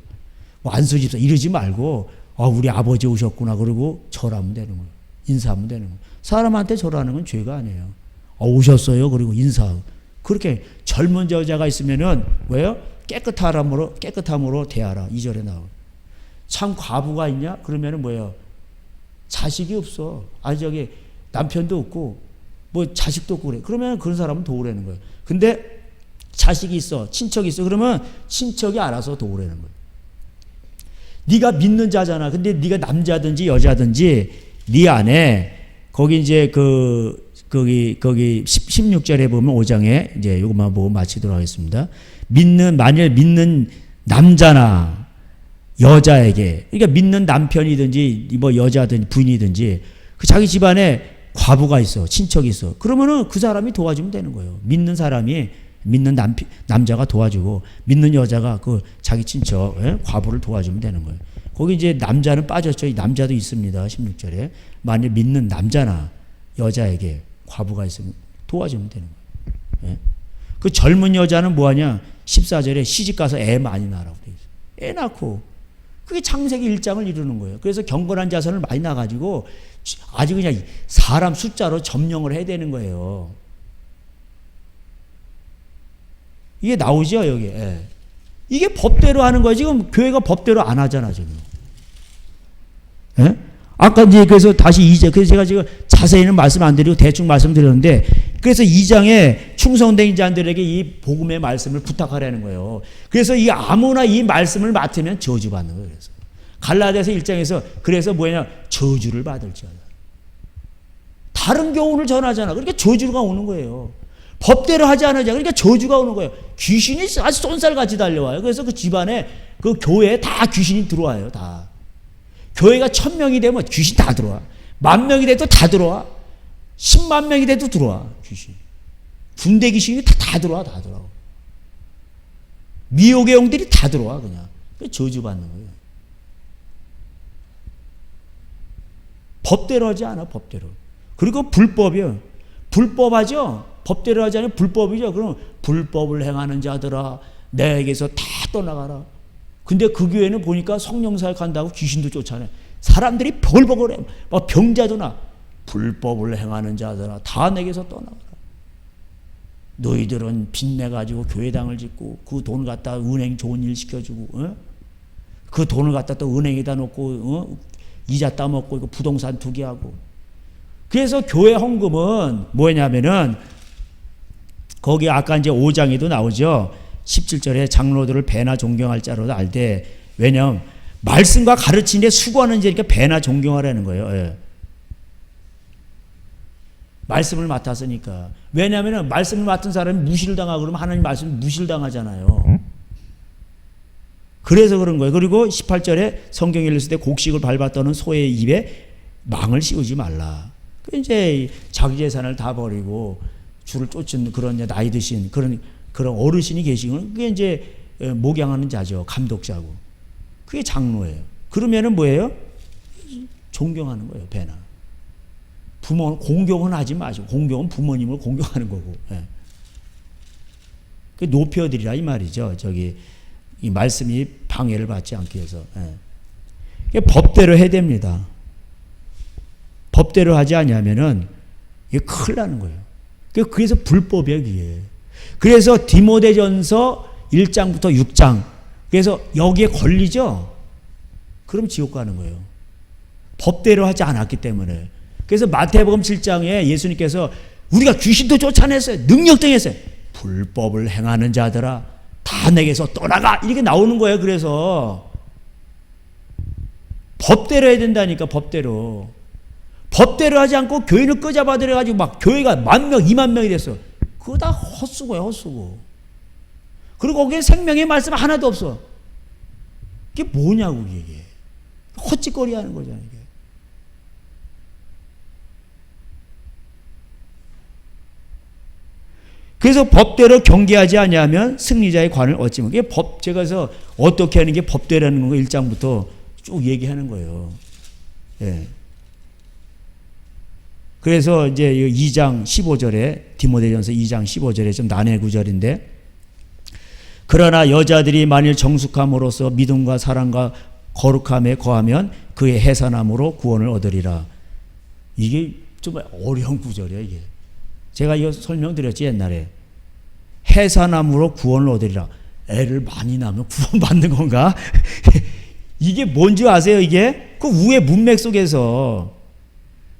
뭐 안수집사 이러지 말고, 우리 아버지 오셨구나. 그러고 절하면 되는 거예요. 인사하면 되는 거예요. 사람한테 절하는 건 죄가 아니에요. 오셨어요. 그리고 인사하고. 그렇게 젊은 여자가 있으면은, 왜요? 깨끗함으로 대하라. 2절에 나와요. 참 과부가 있냐? 그러면은 뭐예요? 자식이 없어. 남편도 없고, 뭐 자식도 없고 그래. 그러면 그런 사람은 도우라는 거예요. 근데 자식이 있어, 친척이 있어. 그러면 친척이 알아서 도우라는 거예요. 네가 믿는 자잖아. 근데 네가 남자든지 여자든지 네 안에 거기 이제 거기 16절에 보면 5장에 이제 요것만 보고 마치도록 하겠습니다. 만일 믿는 남자나 여자에게, 그러니까 믿는 남편이든지 뭐 여자든지 부인이든지 그 자기 집안에 과부가 있어, 친척이 있어. 그러면은 그 사람이 도와주면 되는 거예요. 믿는 사람이, 믿는 남자가 도와주고 믿는 여자가 그 자기 친척, 과부를 도와주면 되는 거예요. 거기 이제 남자는 빠졌죠. 이 남자도 있습니다. 16절에. 만일 믿는 남자나 여자에게 과부가 있으면 도와주면 되는 거예요. 그 젊은 여자는 뭐하냐? 14절에 시집가서 애 많이 낳으라고 돼 있어요. 애 낳고. 그게 창세기 1장을 이루는 거예요. 그래서 경건한 자손을 많이 낳아가지고 아주 그냥 사람 숫자로 점령을 해야 되는 거예요. 이게 나오죠, 여기. 이게 법대로 하는 거예요. 지금 교회가 법대로 안 하잖아, 지금. 아까 이제 그래서 다시 2장, 그래서 제가 지금 자세히는 말씀 안 드리고 대충 말씀드렸는데, 그래서 2장에 충성된 자들에게 이 복음의 말씀을 부탁하라는 거예요. 그래서 이 아무나 이 말씀을 맡으면 저주받는 거예요. 그래서 갈라디아서 1장에서 그래서 뭐냐? 저주를 받을지어다. 다른 교훈을 전하잖아. 그러니까 저주가 오는 거예요. 법대로 하지 않으자. 그러니까 저주가 오는 거예요. 귀신이 아주 쏜살같이 달려와요. 그래서 그 집안에, 그 교회에 다 귀신이 들어와요. 다. 교회가 1000명이 되면 귀신 다 들어와. 10,000명이 돼도 다 들어와. 10만 명이 돼도 들어와. 귀신. 군대 귀신이 다 들어와. 다 들어와. 미혹의 영들이 다 들어와. 그냥. 저주받는 거예요. 법대로 하지 않아. 법대로. 그리고 불법이요. 불법하죠. 법대로 하지 않으면 불법이죠. 그럼 불법을 행하는 자들아 내게서 다 떠나가라. 근데 그 교회는 보니까 성령 사역한다고 귀신도 쫓아내. 사람들이 벌벌해. 막 병자도 나. 불법을 행하는 자들아 다 내게서 떠나가라. 너희들은 빚내가지고 교회당을 짓고 그 돈 갖다 은행 좋은 일 시켜주고 그 돈을 갖다 또 은행에다 놓고 이자 따먹고 이거 부동산 투기하고. 그래서 교회 헌금은 뭐냐면은 거기 아까 이제 5장에도 나오죠. 17절에 장로들을 배나 존경할 자로도 알되. 왜냐하면 말씀과 가르치는데 수고하는 이제 배나 존경하라는 거예요. 예. 말씀을 맡았으니까. 왜냐하면 말씀을 맡은 사람이 무시를 당하고 그러면 하나님 말씀 무시를 당하잖아요. 그래서 그런 거예요. 그리고 18절에 성경에 읽을 때 곡식을 밟았다는 소의 입에 망을 씌우지 말라. 이제 자기 재산을 다 버리고 주를 쫓은 그런 나이 드신 그런 어르신이 계시면 그게 이제 목양하는 자죠. 감독자고. 그게 장로예요. 그러면은 뭐예요? 존경하는 거예요. 배나. 부모 공경은 하지 마시고. 공경은 부모님을 공경하는 거고. 예. 그 높여드리라 이 말이죠. 저기 이 말씀이 방해를 받지 않기 위해서. 예. 법대로 해야 됩니다. 법대로 하지 않으면은 이게 큰일 나는 거예요. 그래서 불법이에요, 그게. 그래서 디모데전서 1장부터 6장. 그래서 여기에 걸리죠? 그럼 지옥 가는 거예요. 법대로 하지 않았기 때문에. 그래서 마태복음 7장에 예수님께서 우리가 귀신도 쫓아냈어요. 능력도 했어요. 불법을 행하는 자들아 다 내게서 떠나가. 이렇게 나오는 거예요. 그래서 법대로 해야 된다니까. 법대로 하지 않고 교인을 끄잡아들여가지고 막 교회가 10,000명, 20,000명이 됐어. 그거 다 헛수고야, 헛수고. 그리고 거기에 생명의 말씀 하나도 없어. 이게 뭐냐고, 이게. 헛짓거리 하는 거잖아, 이게. 그래서 법대로 경계하지 아니하면 승리자의 관을 얻지 못. 이게 제가 그래서 어떻게 하는 게 법대라는 거 1장부터 쭉 얘기하는 거예요. 예. 그래서 이제 2장 15절에 디모데전서 2장 15절에 좀 난해 구절인데 그러나 여자들이 만일 정숙함으로써 믿음과 사랑과 거룩함에 거하면 그의 해산함으로 구원을 얻으리라. 이게 좀 어려운 구절이에요, 이게. 제가 이거 설명드렸지, 옛날에. 해산함으로 구원을 얻으리라. 애를 많이 낳으면 구원받는 건가? 이게 뭔지 아세요, 이게? 그 우의 문맥 속에서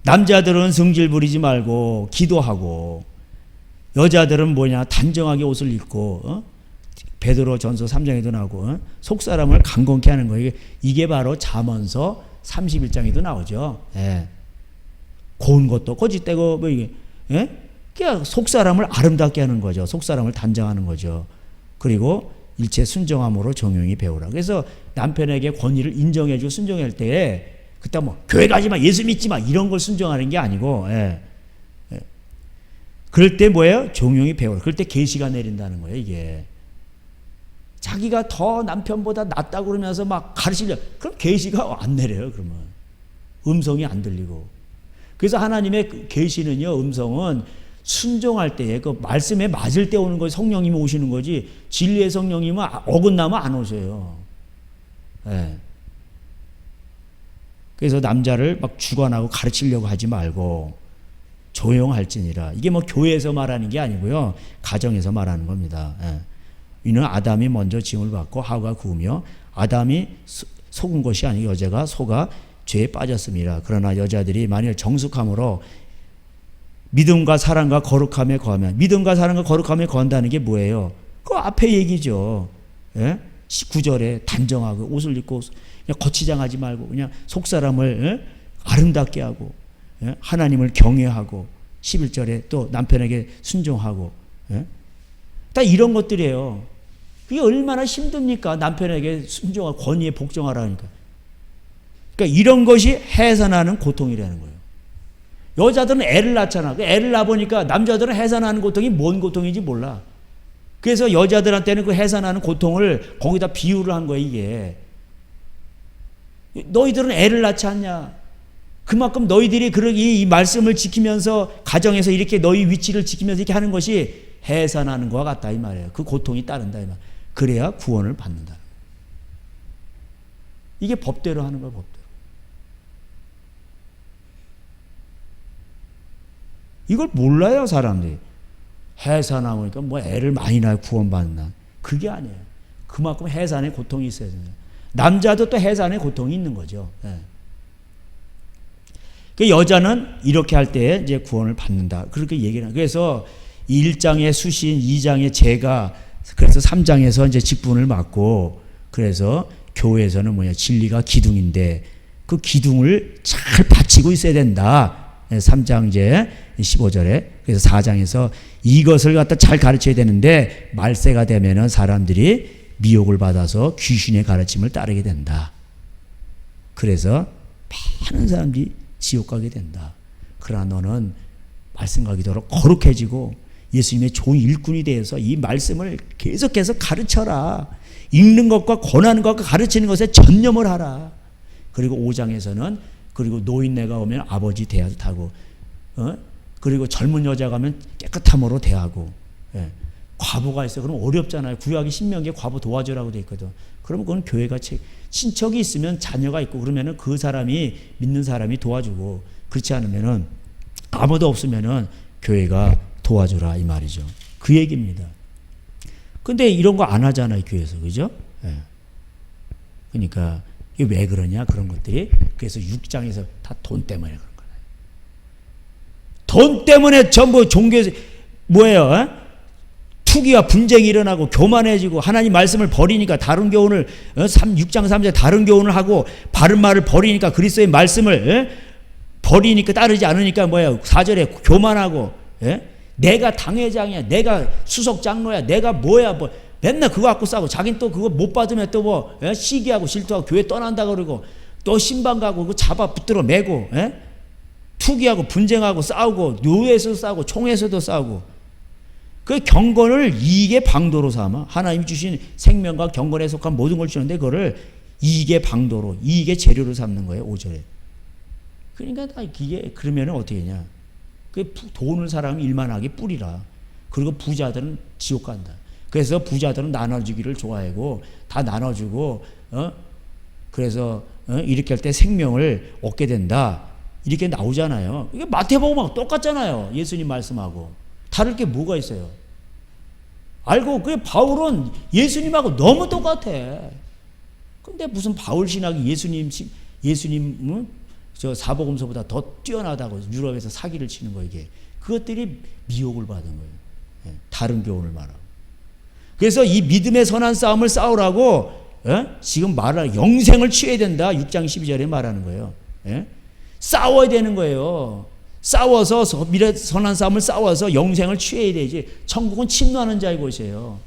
남자들은 성질 부리지 말고 기도하고 여자들은 뭐냐 단정하게 옷을 입고 베드로 전서 3장에도 나오고 속사람을 강건케 하는 거예요. 이게 바로 잠언서 31장에도 나오죠. 예. 고운 것도 꼬짓대고 뭐 이게 예? 그냥 속사람을 아름답게 하는 거죠. 속사람을 단정하는 거죠. 그리고 일체 순정함으로 정용히 배우라. 그래서 남편에게 권위를 인정해주고 순종할 때에 그때 뭐 교회 가지 마, 예수 믿지 마 이런 걸 순종하는 게 아니고, 예. 예. 그럴 때 뭐예요? 종용히 배우라. 그럴 때 계시가 내린다는 거예요. 이게 자기가 더 남편보다 낫다고 그러면서 막 가르치려. 그럼 계시가 안 내려요. 그러면 음성이 안 들리고. 그래서 하나님의 계시는요, 음성은 순종할 때에 그 말씀에 맞을 때 오는 거지. 성령님이 오시는 거지. 진리의 성령님은 어긋나면 안 오세요. 예. 그래서 남자를 막 주관하고 가르치려고 하지 말고 조용할지니라. 이게 뭐 교회에서 말하는 게 아니고요. 가정에서 말하는 겁니다. 예. 이는 아담이 먼저 지음을 받고 하와가 구우며 아담이 속은 것이 아니고 여자가 속아 죄에 빠졌습니다. 그러나 여자들이 만일 정숙함으로 믿음과 사랑과 거룩함에 거하면, 믿음과 사랑과 거룩함에 거한다는 게 뭐예요? 그 앞에 얘기죠. 예? 19절에 단정하고 옷을 입고 그냥 거치장하지 말고 그냥 속사람을 아름답게 하고 하나님을 경외하고 11절에 또 남편에게 순종하고 다 이런 것들이에요. 그게 얼마나 힘듭니까? 남편에게 순종하고 권위에 복종하라니까. 그러니까 이런 것이 해산하는 고통이라는 거예요. 여자들은 애를 낳잖아. 애를 낳아보니까 남자들은 해산하는 고통이 뭔 고통인지 몰라. 그래서 여자들한테는 그 해산하는 고통을 거기다 비유를 한 거예요, 이게. 너희들은 애를 낳지 않냐? 그만큼 너희들이 이 말씀을 지키면서 가정에서 이렇게 너희 위치를 지키면서 이렇게 하는 것이 해산하는 것과 같다 이 말이에요. 그 고통이 따른다 이 말. 그래야 구원을 받는다. 이게 법대로 하는 거야, 법대로. 이걸 몰라요, 사람들이. 해산하니까 뭐 애를 많이 낳아 구원받나. 그게 아니에요. 그만큼 해산의 고통이 있어야 됩니다. 남자도 또 해산의 고통이 있는 거죠. 예. 그 여자는 이렇게 할 때 이제 구원을 받는다. 그렇게 얘기를 해요. 그래서 1장의 수신, 2장의 제가, 그래서 3장에서 이제 직분을 맡고, 그래서 교회에서는 뭐냐, 진리가 기둥인데 그 기둥을 잘 받치고 있어야 된다. 3장 이제 15절에. 그래서 4장에서 이것을 갖다 잘 가르쳐야 되는데 말세가 되면은 사람들이 미혹을 받아서 귀신의 가르침을 따르게 된다. 그래서 많은 사람들이 지옥 가게 된다. 그러나 너는 말씀과 기도로 거룩해지고 예수님의 좋은 일꾼이 되어서 이 말씀을 계속해서 가르쳐라. 읽는 것과 권하는 것과 가르치는 것에 전념을 하라. 그리고 5장에서는 그리고 노인네가 오면 아버지 대하고, 그리고 젊은 여자가 오면 깨끗함으로 대하고, 예. 과부가 있어. 그럼 어렵잖아요. 구약이 신명기에 과부 도와주라고 돼 있거든. 그러면 그건 교회가 친척이 있으면 자녀가 있고 그러면은 그 사람이 믿는 사람이 도와주고, 그렇지 않으면은 아무도 없으면은 교회가 도와주라 이 말이죠. 그 얘기입니다. 근데 이런 거 안 하잖아요, 교회에서. 그죠? 예. 그러니까 이게 왜 그러냐, 그런 것들이. 그래서 6장에서 다 돈 때문에 그런 거예요. 돈 때문에 전부 종교에서 뭐예요? 투기와 분쟁이 일어나고 교만해지고 하나님 말씀을 버리니까 다른 교훈을 6장 3절 다른 교훈을 하고 바른 말을 버리니까 그리스도의 말씀을 버리니까 따르지 않으니까 뭐예요? 4절에 교만하고, 내가 당회장이야, 내가 수석 장로야, 내가 뭐야, 뭐 맨날 그거 갖고 싸우고 자기는 또 그거 못 받으면 또 뭐 시기하고 질투하고 교회 떠난다 그러고 또 신방 가고 그 잡아 붙들어 매고, 투기하고 분쟁하고 싸우고 교회에서 싸우고 총회에서도 싸우고. 그 경건을 이익의 방도로 삼아 하나님 주신 생명과 경건에 속한 모든 걸 주는데 그거를 이익의 방도로, 이익의 재료로 삼는 거예요. 5절에. 그러니까 이게 그러면은 어떻게 하냐? 그 돈을 사람이 일만하게 뿌리라. 그리고 부자들은 지옥 간다. 그래서 부자들은 나눠주기를 좋아하고 다 나눠주고, 그래서 이렇게 할 때 생명을 얻게 된다. 이렇게 나오잖아요. 이게 마태복음하고 똑같잖아요. 예수님 말씀하고. 다를 게 뭐가 있어요? 알고, 그 바울은 예수님하고 너무 똑같아. 근데 무슨 바울 신학이 예수님, 저 사복음서보다 더 뛰어나다고 유럽에서 사기를 치는 거, 이게. 그것들이 미혹을 받은 거예요. 다른 교훈을 말하고. 그래서 이 믿음의 선한 싸움을 싸우라고, 지금 말하는 영생을 취해야 된다. 6장 12절에 말하는 거예요. 싸워야 되는 거예요. 싸워서 미래 선한 싸움을 싸워서 영생을 취해야 되지. 천국은 침노하는 자의 곳이에요.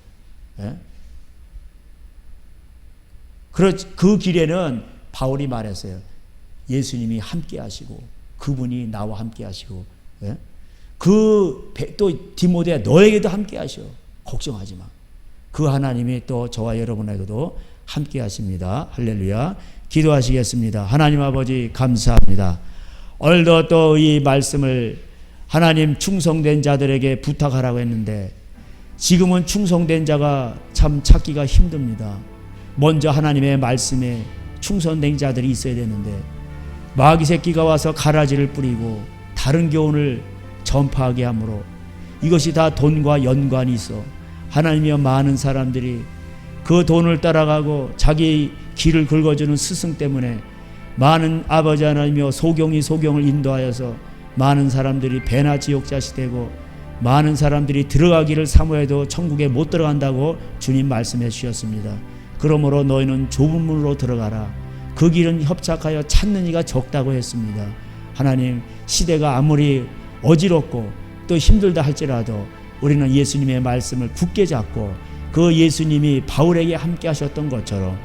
그 길에는 바울이 말했어요. 예수님이 함께 하시고 그분이 나와 함께 하시고, 또 디모데야 너에게도 함께 하셔. 걱정하지 마. 그 하나님이 또 저와 여러분에게도 함께 하십니다. 할렐루야. 기도하시겠습니다. 하나님 아버지 감사합니다. 오늘도 또 이 말씀을 하나님 충성된 자들에게 부탁하라고 했는데 지금은 충성된 자가 참 찾기가 힘듭니다. 먼저 하나님의 말씀에 충성된 자들이 있어야 되는데 마귀 새끼가 와서 가라지를 뿌리고 다른 교훈을 전파하게 하므로 이것이 다 돈과 연관이 있어 하나님이여 많은 사람들이 그 돈을 따라가고 자기 길을 긁어주는 스승 때문에 많은 아버지 하나님이여 소경을 인도하여서 많은 사람들이 배나 지옥자시 되고 많은 사람들이 들어가기를 사모해도 천국에 못 들어간다고 주님 말씀해 주셨습니다. 그러므로 너희는 좁은 문으로 들어가라. 그 길은 협착하여 찾는 이가 적다고 했습니다. 하나님, 시대가 아무리 어지럽고 또 힘들다 할지라도 우리는 예수님의 말씀을 굳게 잡고 그 예수님이 바울에게 함께 하셨던 것처럼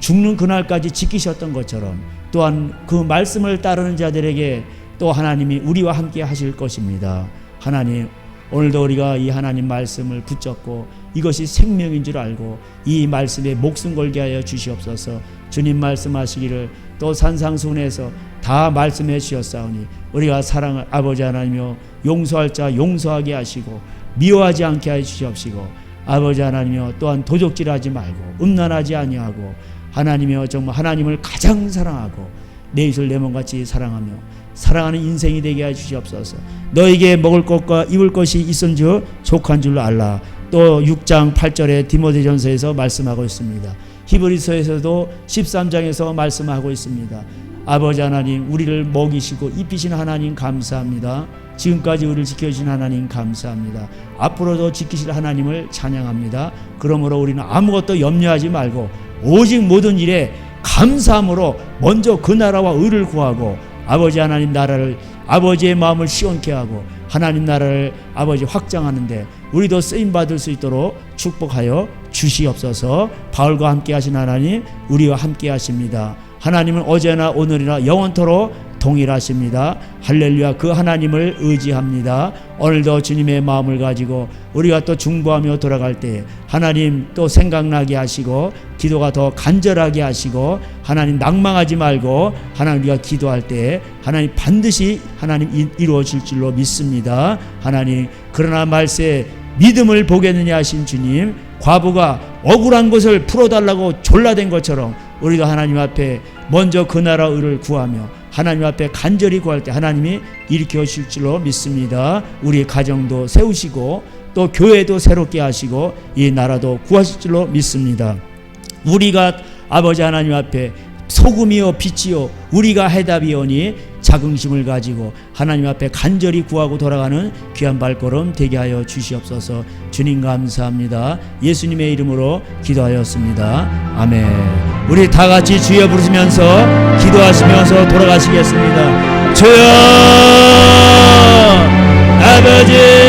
죽는 그날까지 지키셨던 것처럼 또한 그 말씀을 따르는 자들에게 또 하나님이 우리와 함께 하실 것입니다. 하나님, 오늘도 우리가 이 하나님 말씀을 붙잡고 이것이 생명인 줄 알고 이 말씀에 목숨 걸게 하여 주시옵소서. 주님 말씀하시기를 또 산상순에서 다 말씀해 주셨사오니 우리가 사랑할 아버지 하나님이여 용서할 자 용서하게 하시고 미워하지 않게 하여 주시옵시고 아버지 하나님이여 또한 도적질하지 말고 음란하지 아니하고 하나님이여 정말 하나님을 가장 사랑하고 내 이웃을 내 몸같이 사랑하며 사랑하는 인생이 되게 해 주시옵소서. 너에게 먹을 것과 입을 것이 있은즉 족한 줄 알라. 또 6장 8절에 디모데전서에서 말씀하고 있습니다. 히브리서에서도 13장에서 말씀하고 있습니다. 아버지 하나님, 우리를 먹이시고 입히신 하나님 감사합니다. 지금까지 우리를 지켜주신 하나님 감사합니다. 앞으로도 지키실 하나님을 찬양합니다. 그러므로 우리는 아무것도 염려하지 말고 오직 모든 일에 감사함으로 먼저 그 나라와 의를 구하고 아버지 하나님 나라를, 아버지의 마음을 시원케 하고 하나님 나라를 아버지 확장하는데 우리도 쓰임받을 수 있도록 축복하여 주시옵소서. 바울과 함께 하신 하나님, 우리와 함께 하십니다. 하나님은 어제나 오늘이나 영원토록 동일하십니다. 할렐루야. 그 하나님을 의지합니다. 오늘도 주님의 마음을 가지고 우리가 또 중보하며 돌아갈 때 하나님 또 생각나게 하시고 기도가 더 간절하게 하시고 하나님 낭망하지 말고 하나님 우리가 기도할 때 하나님 반드시 하나님 이루어질 줄로 믿습니다. 하나님, 그러나 말세 믿음을 보겠느냐 하신 주님, 과부가 억울한 것을 풀어달라고 졸라댄 것처럼 우리도 하나님 앞에 먼저 그 나라 의를 구하며 하나님 앞에 간절히 구할 때 하나님이 일으켜 주실 줄로 믿습니다. 우리 가정도 세우시고 또 교회도 새롭게 하시고 이 나라도 구하실 줄로 믿습니다. 우리가 아버지 하나님 앞에 소금이요 빛이요 우리가 해답이오니 자긍심을 가지고 하나님 앞에 간절히 구하고 돌아가는 귀한 발걸음 되게 하여 주시옵소서. 주님 감사합니다. 예수님의 이름으로 기도하였습니다. 아멘. 우리 다 같이 주여 부르시면서 기도하시면서 돌아가시겠습니다. 주여 아버지